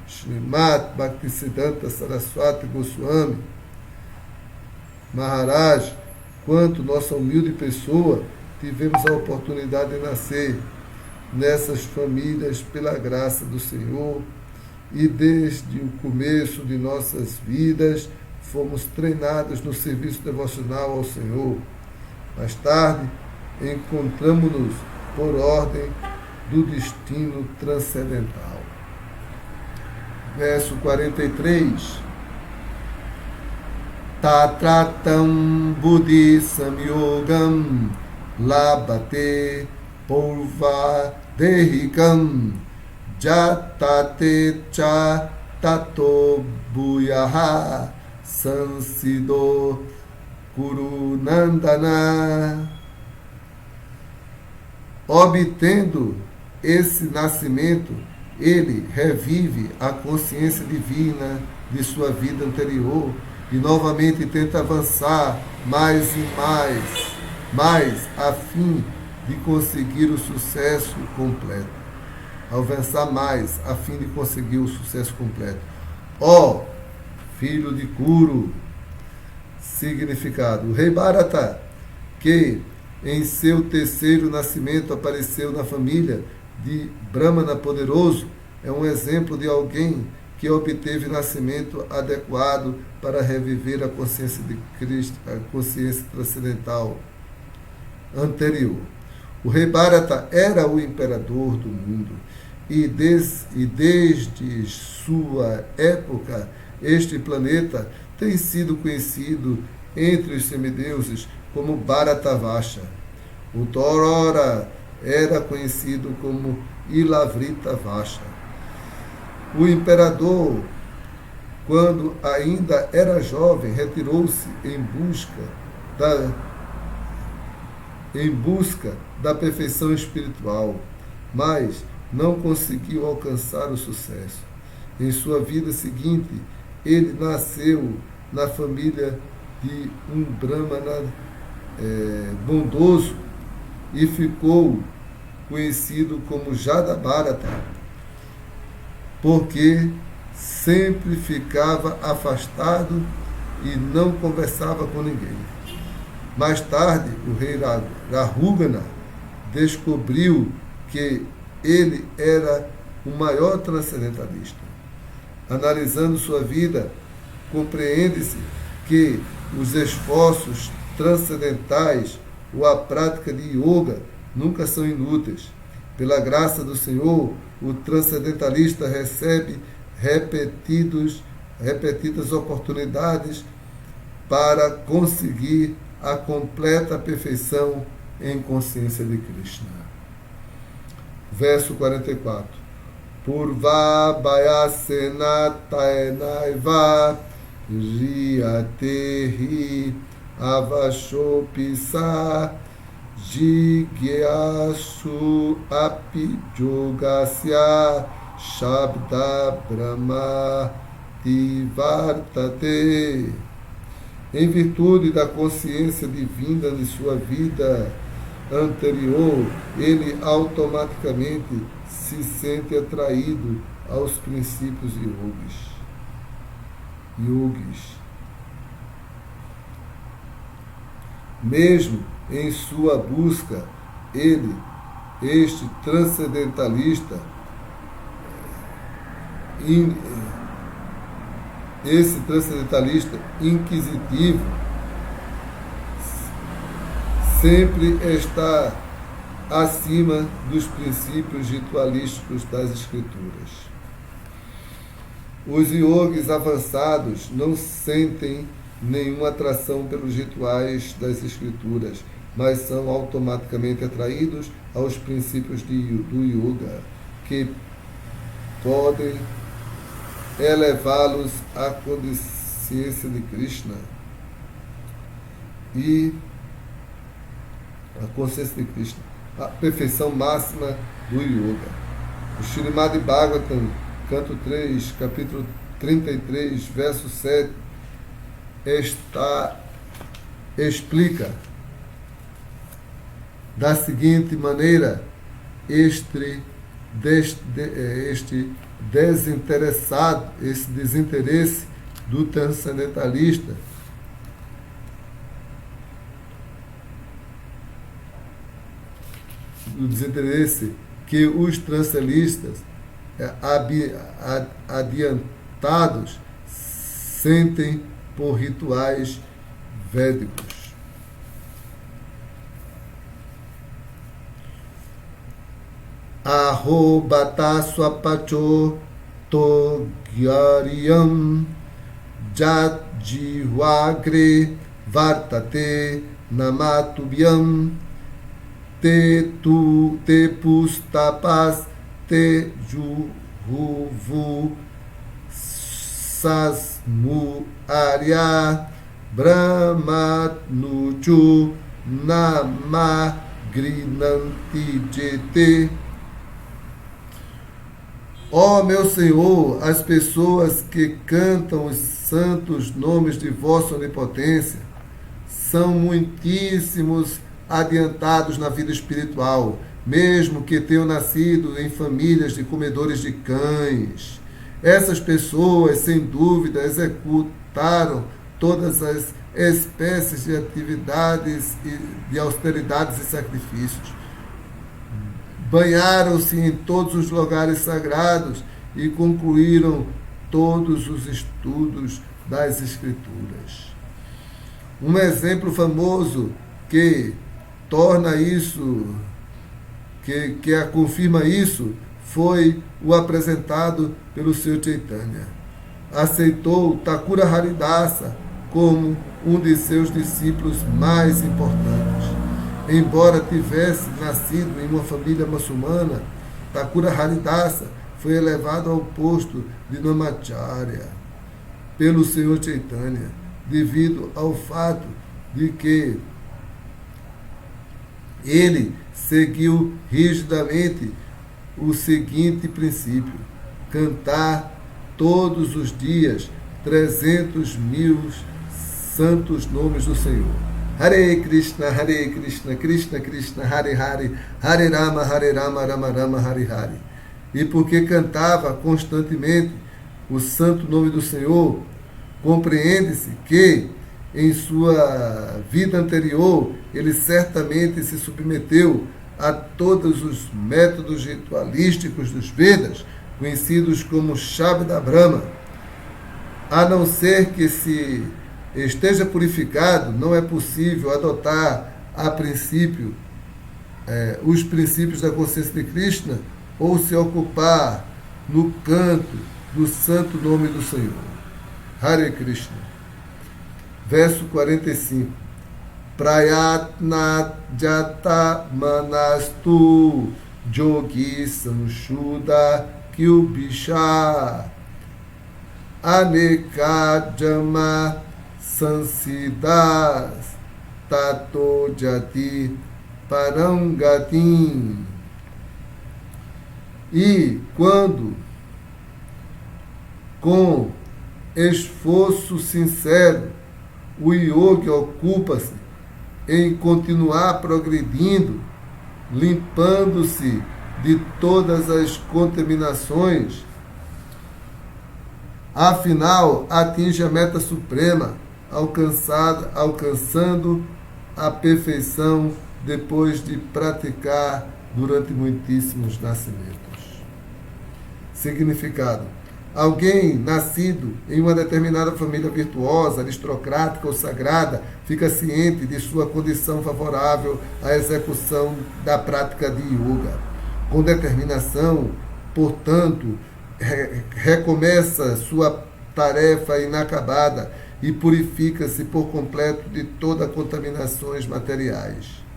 Srimad Bhaktisiddhanta Saraswati Goswami Maharaj, quanto nossa humilde pessoa, tivemos a oportunidade de nascer nessas famílias pela graça do Senhor, e desde o começo de nossas vidas fomos treinados no serviço devocional ao Senhor. Mais tarde, encontramos-nos por ordem do destino transcendental. Verso 43. Tatratam buddhi samyogam labate purva dehikam jatate cha tato buyaha sansido kurunandana. Obtendo esse nascimento, ele revive a consciência divina de sua vida anterior e novamente tenta avançar mais e mais a fim de conseguir o sucesso completo. Avançar mais a fim de conseguir o sucesso completo. Ó, filho de Kuru. Significado. O rei Bharata, que em seu terceiro nascimento, apareceu na família de Brahmana poderoso. É um exemplo de alguém que obteve nascimento adequado para reviver a consciência de Cristo, a consciência transcendental anterior. O rei Bharata era o imperador do mundo e desde sua época este planeta tem sido conhecido entre os semideuses como Bharatavarsha. O Torora era conhecido como Ilavrita-Varsha. O imperador, quando ainda era jovem, retirou-se em busca da perfeição espiritual, mas não conseguiu alcançar o sucesso. Em sua vida seguinte, ele nasceu na família de um Brahmana bondoso e ficou conhecido como Jadabharata, porque sempre ficava afastado e não conversava com ninguém. Mais tarde, o rei Rahugana descobriu que ele era o maior transcendentalista. Analisando sua vida, compreende-se que os esforços transcendentais ou a prática de yoga nunca são inúteis. Pela graça do Senhor, o transcendentalista recebe repetidas oportunidades para conseguir a completa perfeição em consciência de Krishna. Verso 44. Purva Bhayasena Taenaiva Riyatehi Avashopisa Jigyasu Api Yogasya Shabda Brahma Tivartate. Em virtude da consciência divina de sua vida anterior, ele automaticamente se sente atraído aos princípios yogis. Mesmo em sua busca, este transcendentalista, esse transcendentalista inquisitivo, sempre está acima dos princípios ritualísticos das Escrituras. Os yogis avançados não sentem nenhuma atração pelos rituais das Escrituras, mas são automaticamente atraídos aos princípios do yoga, que podem elevá-los à consciência de Krishna e a consciência de Krishna, a perfeição máxima do yoga. O Srimad Bhagavatam, canto 3, capítulo 33, verso 7, explica da seguinte maneira este desinteresse do transcendentalista, do desinteresse que os transcendentistas adiantados sentem por rituais védicos. Aho bata swapacho togyariyam jat jivagre vartate namatubhyam te pustapas te juhuvu sasmu arya brahmatnuchu namagrinanti jete. Ó meu Senhor, as pessoas que cantam os santos nomes de vossa onipotência são muitíssimos adiantados na vida espiritual, mesmo que tenham nascido em famílias de comedores de cães. Essas pessoas, sem dúvida, executaram todas as espécies de atividades, de austeridades e sacrifícios. Banharam-se em todos os lugares sagrados e concluíram todos os estudos das Escrituras. Um exemplo famoso que torna isso, que confirma isso, foi o apresentado pelo Sr. Chaitanya. Aceitou Thakura Haridasa como um de seus discípulos mais importantes. Embora tivesse nascido em uma família muçulmana, Thakura Haridasa foi elevado ao posto de Namacharya pelo Sr. Chaitanya, devido ao fato de que ele seguiu rigidamente o seguinte princípio: cantar todos os dias 300.000 santos nomes do Senhor. Hare Krishna, Krishna Krishna, Hare Hare, Hare Rama, Rama Rama, Hare Hare. E porque cantava constantemente o santo nome do Senhor, compreende-se que em sua vida anterior ele certamente se submeteu a todos os métodos ritualísticos dos Vedas, conhecidos como Shabda Brahma. A não ser que se esteja purificado, não é possível adotar a princípio os princípios da consciência de Krishna ou se ocupar no canto do santo nome do Senhor. Hare Krishna. Verso 45. Prayatna jata manastu jogi samshuddha kyubisha aneka jama sansidas tato jati parangatim. E quando, com esforço sincero, o yogi ocupa-se em continuar progredindo, limpando-se de todas as contaminações, afinal atinge a meta suprema, alcançando a perfeição depois de praticar durante muitíssimos nascimentos. Significado: alguém nascido em uma determinada família virtuosa, aristocrática ou sagrada, fica ciente de sua condição favorável à execução da prática de yoga. Com determinação, portanto, recomeça sua tarefa inacabada e purifica-se por completo de todas as contaminações materiais.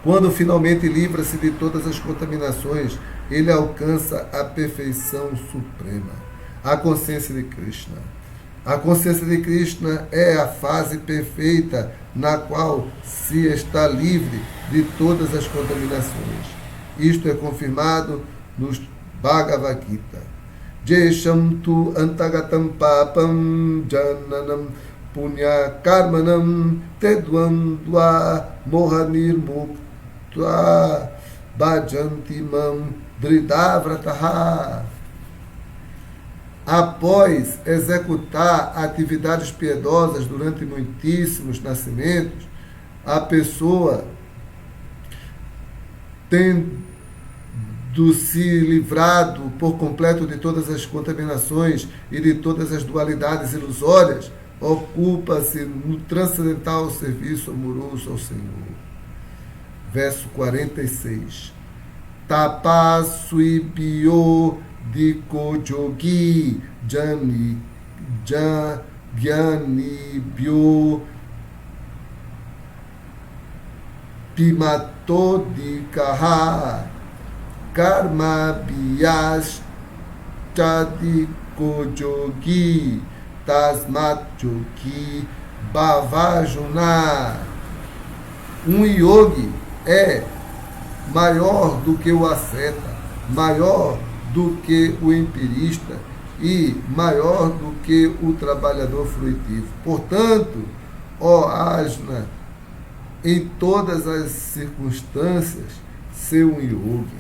Quando finalmente livra-se de todas as contaminações, ele alcança a perfeição suprema, a consciência de Krishna. A consciência de Krishna é a fase perfeita na qual se está livre de todas as contaminações. Isto é confirmado nos Bhagavad Gita. Jesham tu antagatam papam jananam punya karmanam tedvandva mohanir mukta bhajantimam dridavrataha. Após executar atividades piedosas durante muitíssimos nascimentos, a pessoa, tendo se livrado por completo de todas as contaminações e de todas as dualidades ilusórias, ocupa-se no transcendental serviço amoroso ao Senhor. Verso 46. Tapasvibhyo dikojogi jnanibhyo pimatodikaha karma bhyastadikojogi tasmat jogi bhavajuna. Um yogi é maior do que o asceta, maior do que o empirista e maior do que o trabalhador fruitivo. Portanto, ó Ajna, em todas as circunstâncias, ser um yogi.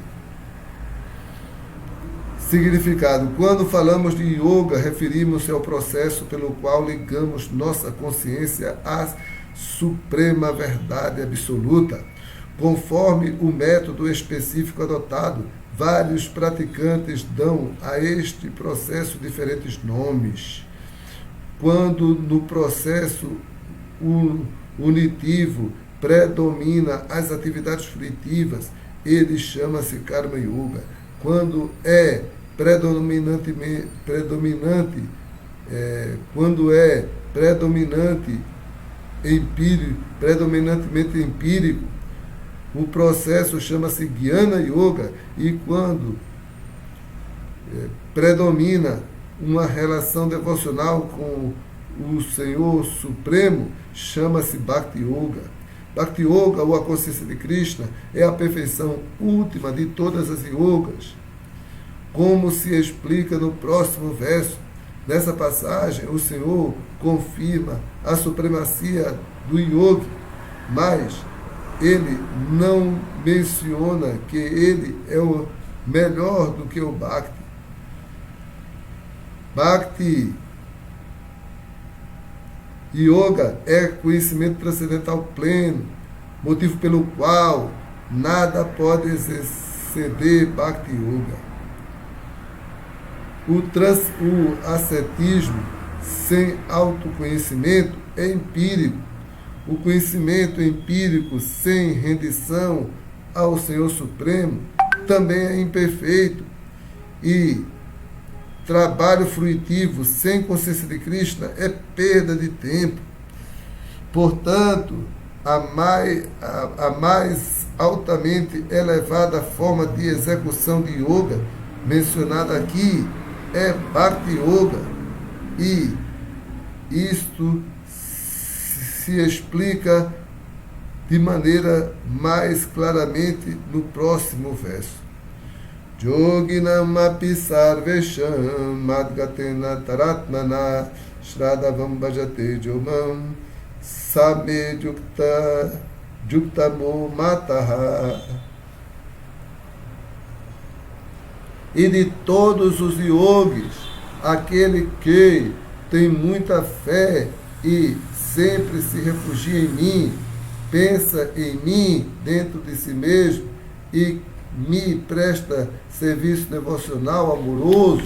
Significado. Quando falamos de yoga, referimos-se ao processo pelo qual ligamos nossa consciência à suprema verdade absoluta. Conforme o método específico adotado, vários praticantes dão a este processo diferentes nomes. Quando no processo unitivo predomina as atividades fruitivas, ele chama-se Karma Yoga. Quando é predominante predominantemente empírico, o processo chama-se Jnana Yoga. E quando predomina uma relação devocional com o Senhor Supremo, chama-se Bhakti Yoga. Bhakti Yoga, ou a consciência de Krishna, é a perfeição última de todas as yogas, como se explica no próximo verso. Nessa passagem, o Senhor confirma a supremacia do yogi, mas ele não menciona que ele é o melhor do que o Bhakti. Bhakti Yoga é conhecimento transcendental pleno, motivo pelo qual nada pode exceder Bhakti Yoga. O ascetismo sem autoconhecimento é empírico. O conhecimento empírico sem rendição ao Senhor Supremo também é imperfeito. E trabalho fruitivo sem consciência de Krishna é perda de tempo. Portanto, a mais altamente elevada forma de execução de yoga mencionada aqui é Bhakti Yoga, e isto se explica de maneira mais claramente no próximo verso. Yoginam api sarvesham madgatena taratmana shraddhavam bhajate jomam sabe juktamo mataha. E de todos os yogis, aquele que tem muita fé e sempre se refugia em mim, pensa em mim dentro de si mesmo e me presta serviço devocional amoroso,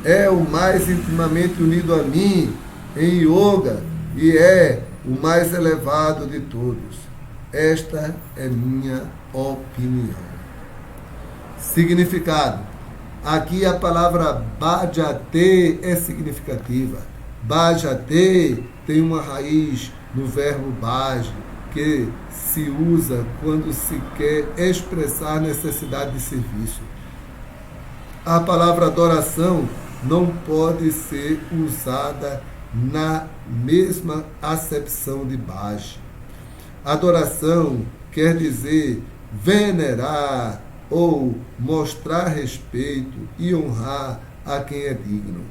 é o mais intimamente unido a mim em yoga e é o mais elevado de todos. Esta é minha opinião. Significado. Aqui a palavra bhajate é significativa. Bhajate tem uma raiz no verbo bhaja, que se usa quando se quer expressar necessidade de serviço. A palavra adoração não pode ser usada na mesma acepção de bhaja. Adoração quer dizer venerar ou mostrar respeito e honrar a quem é digno.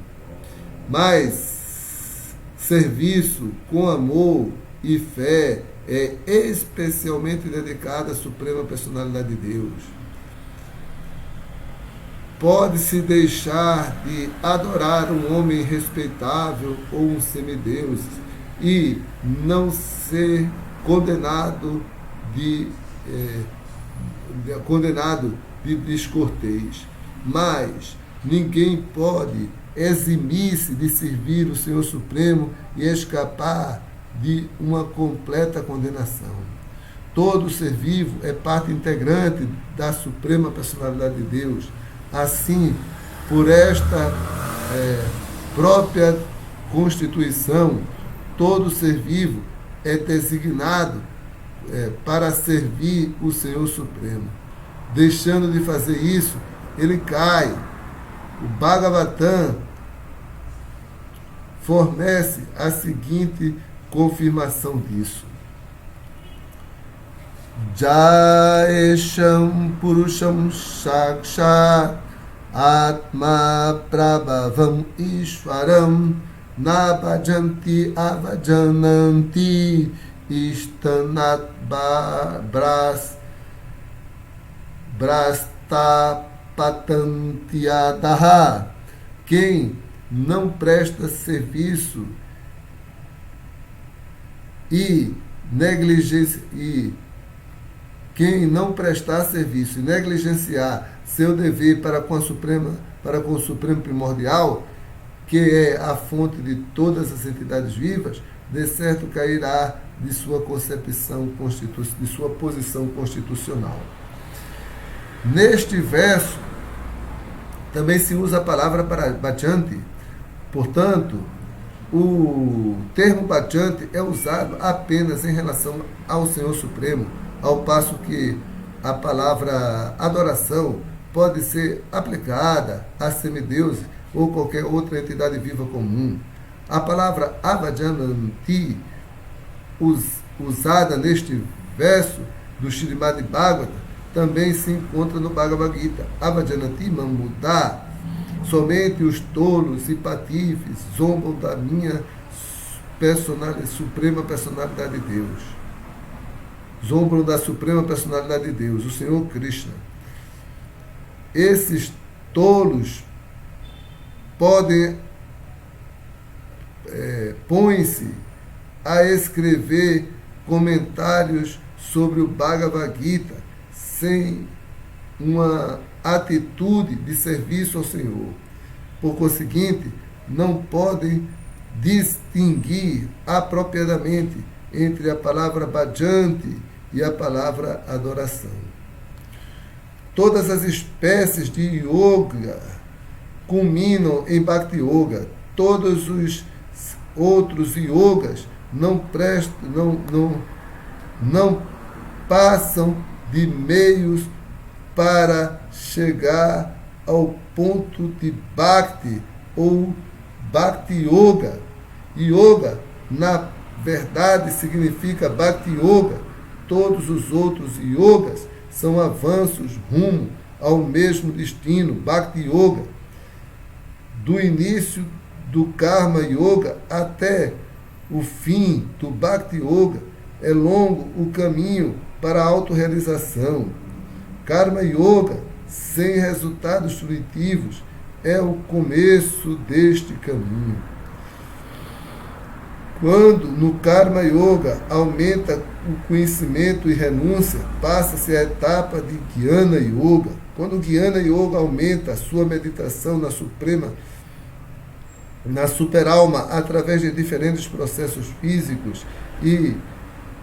Mas serviço com amor e fé é especialmente dedicado à Suprema Personalidade de Deus. Pode-se deixar de adorar um homem respeitável ou um semideus e não ser condenado de descortês. Mas ninguém pode eximir-se de servir o Senhor Supremo e escapar de uma completa condenação. Todo ser vivo é parte integrante da Suprema Personalidade de Deus. Assim, por esta própria Constituição, todo ser vivo é designado para servir o Senhor Supremo. Deixando de fazer isso, ele cai. O Bhagavatam fornece a seguinte confirmação disso. Jaesham Purusham Sakshat Atma Prabhavam Ishwaram Nabhajanti Avajananti Istanat Brastapatantiadaha. Quem não presta serviço quem não prestar serviço e negligenciar seu dever para com o Supremo Primordial, que é a fonte de todas as entidades vivas, de certo cairá de sua concepção, de sua posição constitucional. Neste verso, também se usa a palavra para bhajanti. Portanto, o termo bhajanti é usado apenas em relação ao Senhor Supremo, ao passo que a palavra adoração pode ser aplicada a semideuses ou qualquer outra entidade viva comum. A palavra avajananti, usada neste verso do Śrīmad Bhagavatam, também se encontra no Bhagavad Gita. Avajananti Mamuda. Somente os tolos e patifes zombam da minha suprema personalidade de Deus. Zombam da suprema personalidade de Deus, o Senhor Krishna. Esses tolos põem-se a escrever comentários sobre o Bhagavad Gita sem uma atitude de serviço ao Senhor. Por conseguinte, não podem distinguir apropriadamente entre a palavra bhajanti e a palavra adoração. Todas as espécies de yoga culminam em Bhakti Yoga. Todos os outros yogas não passam de meios para chegar ao ponto de Bhakti ou Bhakti Yoga. Yoga, na verdade, significa Bhakti Yoga. Todos os outros yogas são avanços rumo ao mesmo destino, Bhakti Yoga. Do início do Karma Yoga até o fim do Bhakti Yoga, é longo o caminho para a autorrealização. Karma Yoga, sem resultados fruitivos, é o começo deste caminho. Quando no Karma Yoga aumenta o conhecimento e renúncia, passa-se a etapa de Jnana Yoga. Quando o Jnana Yoga aumenta a sua meditação na superalma através de diferentes processos físicos e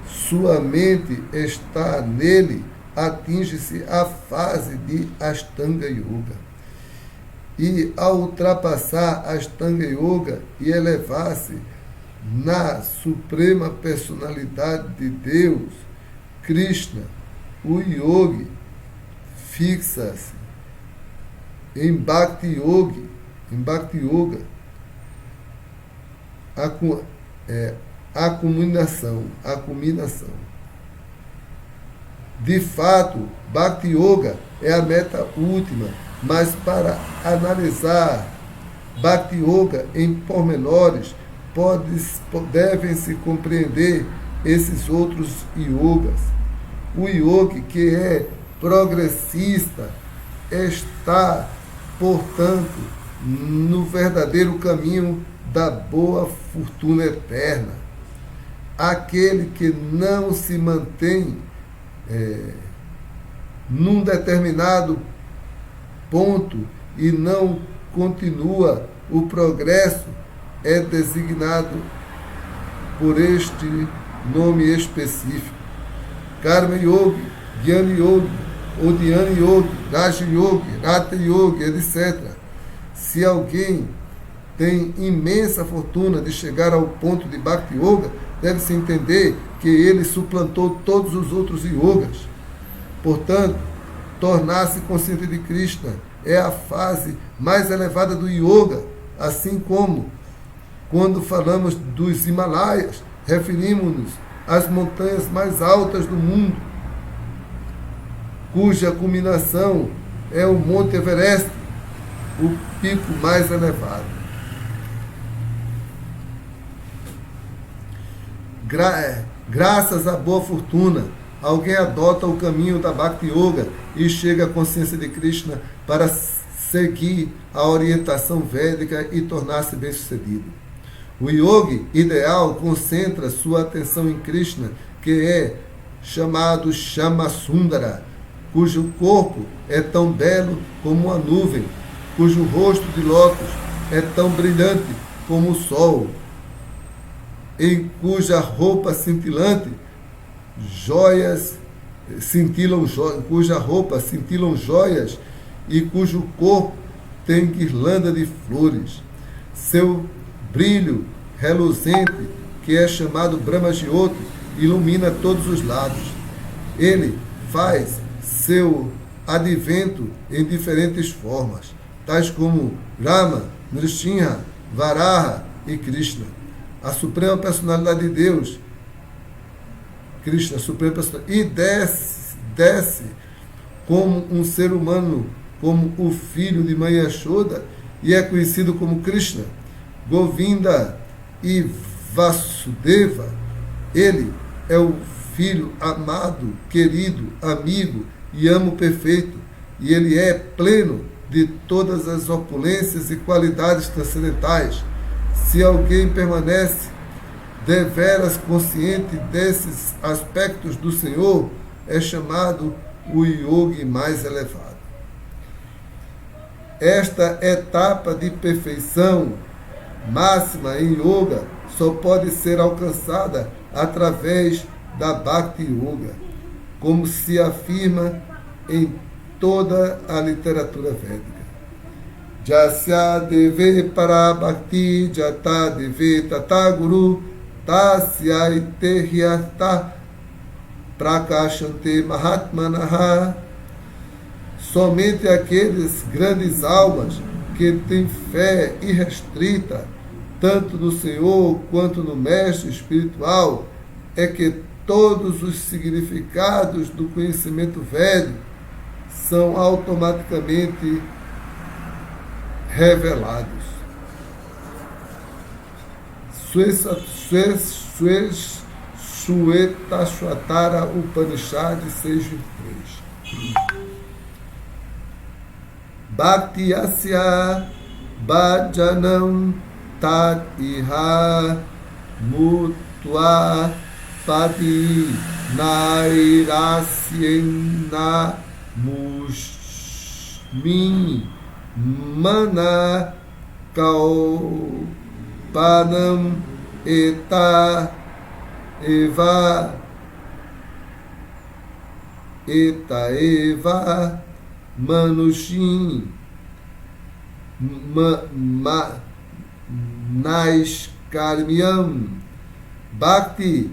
sua mente está nele, atinge-se a fase de Ashtanga Yoga. E ao ultrapassar Ashtanga Yoga e elevar-se na suprema personalidade de Deus, Krishna, o yogi fixa-se em Bhakti Yoga, a culminação. De fato, Bhakti Yoga é a meta última, mas para analisar Bhakti Yoga em pormenores, devem-se compreender esses outros yogas. O yogi que é progressista está, portanto, no verdadeiro caminho da boa fortuna eterna. Aquele que não se mantém num determinado ponto e não continua o progresso é designado por este nome específico: Karma Yogi, Jnana Yogi, Dhyana Yogi, Raja Yogi, Rata Yogi, etc. Se alguém tem imensa fortuna de chegar ao ponto de Bhakti Yoga, deve-se entender que ele suplantou todos os outros yogas. Portanto, tornar-se consciente de Krishna é a fase mais elevada do yoga, assim como, quando falamos dos Himalaias, referimos-nos às montanhas mais altas do mundo, cuja culminação é o Monte Everest, o pico mais elevado. Graças à boa fortuna, alguém adota o caminho da Bhakti Yoga e chega à consciência de Krishna para seguir a orientação védica e tornar-se bem-sucedido. O yogi ideal concentra sua atenção em Krishna, que é chamado Shamasundara, cujo corpo é tão belo como uma nuvem, cujo rosto de lótus é tão brilhante como o sol, em cuja roupa cintilante cuja roupa cintilam joias e cujo corpo tem guirlanda de flores. Seu brilho reluzente, que é chamado Brahma-jyoti, ilumina todos os lados. Ele faz seu advento em diferentes formas, tais como Rama, Nrsimha, Varaha e Krishna. A Suprema Personalidade de Deus, Krishna, a Suprema Personalidade, e desce como um ser humano, como o filho de Mãe Yashoda, e é conhecido como Krishna, Govinda e Vasudeva. Ele é o filho amado, querido, amigo e amo perfeito, e ele é pleno de todas as opulências e qualidades transcendentais. Se alguém permanece deveras consciente desses aspectos do Senhor, é chamado o yogi mais elevado. Esta etapa de perfeição máxima em yoga só pode ser alcançada através da Bhakti Yoga, como se afirma em toda a literatura védica. Jasya deve para bhakti jata deve tata guru tasya itehyata prakashante mahatmanaha. Somente aqueles grandes almas que têm fé irrestrita, tanto no Senhor quanto no Mestre espiritual, é que todos os significados do conhecimento védico são automaticamente revelados. Shvetashvatara Upanishad 6:23. Bhakti Asya Bhajanam Tat Iha Mutva Pati Nairasyena Mushmin Mana Kaupanam Eta Eva Manushin Naiskarmyam. Bhakti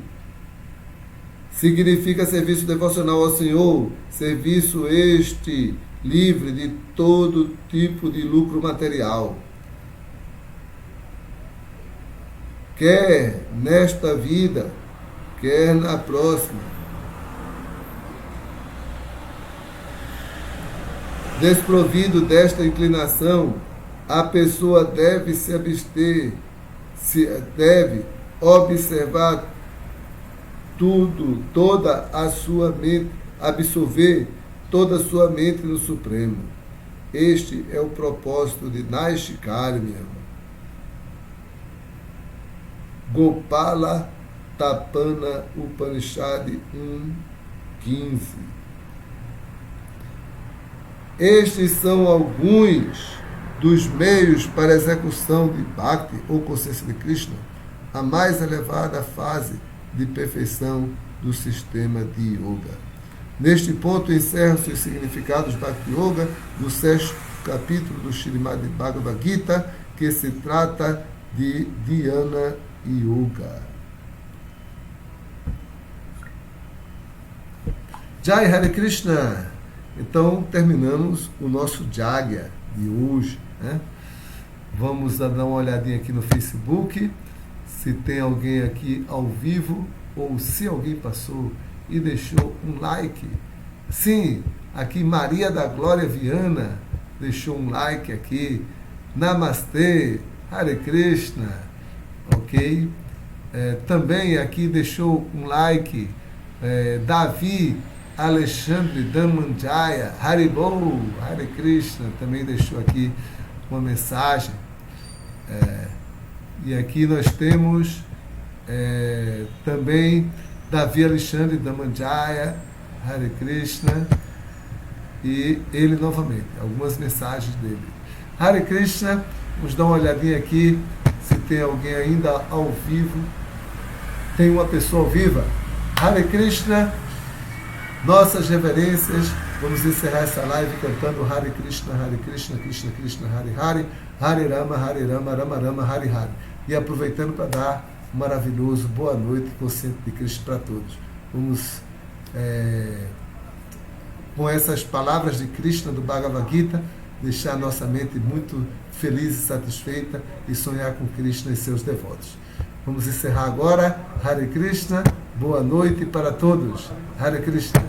significa serviço devocional ao Senhor, serviço este livre de todo tipo de lucro material. Quer nesta vida, quer na próxima. Desprovido desta inclinação, a pessoa deve se abster, deve observar toda a sua mente, absorver toda a sua mente no Supremo. Este é o propósito de Naishikarmya. Gopala Tapana Upanishad 1:15. Estes são alguns dos meios para a execução de Bhakti, ou consciência de Krishna, a mais elevada fase de perfeição do sistema de Yoga. Neste ponto encerram-se os significados Bhakti Yoga do 6º capítulo do Śrīmad Bhagavad Gita, que se trata de Dhyana Yoga. Jai Hare Krishna! Então, terminamos o nosso Jagya de hoje, né? Vamos dar uma olhadinha aqui no Facebook, se tem alguém aqui ao vivo, ou se alguém passou e deixou um like. Sim, aqui Maria da Glória Viana deixou um like aqui. Namastê, Hare Krishna, ok? Também aqui deixou um like, Davi Alexandre Damanjaya, Haribol, Hare Krishna, também deixou aqui uma mensagem. E aqui nós temos também Davi Alexandre Damanjaya, Hare Krishna, e ele novamente, algumas mensagens dele. Hare Krishna, vamos dar uma olhadinha aqui, se tem alguém ainda ao vivo. Tem uma pessoa viva. Hare Krishna, nossas reverências. Vamos encerrar essa live cantando Hare Krishna, Krishna Krishna, Hare Hare, Hare Rama, Rama Rama, Hare Hare. E aproveitando para dar um maravilhoso boa noite consciente de Cristo para todos. Vamos, com essas palavras de Krishna do Bhagavad Gita, deixar a nossa mente muito feliz e satisfeita e sonhar com Krishna e seus devotos. Vamos encerrar agora. Hare Krishna, boa noite para todos. Hare Krishna.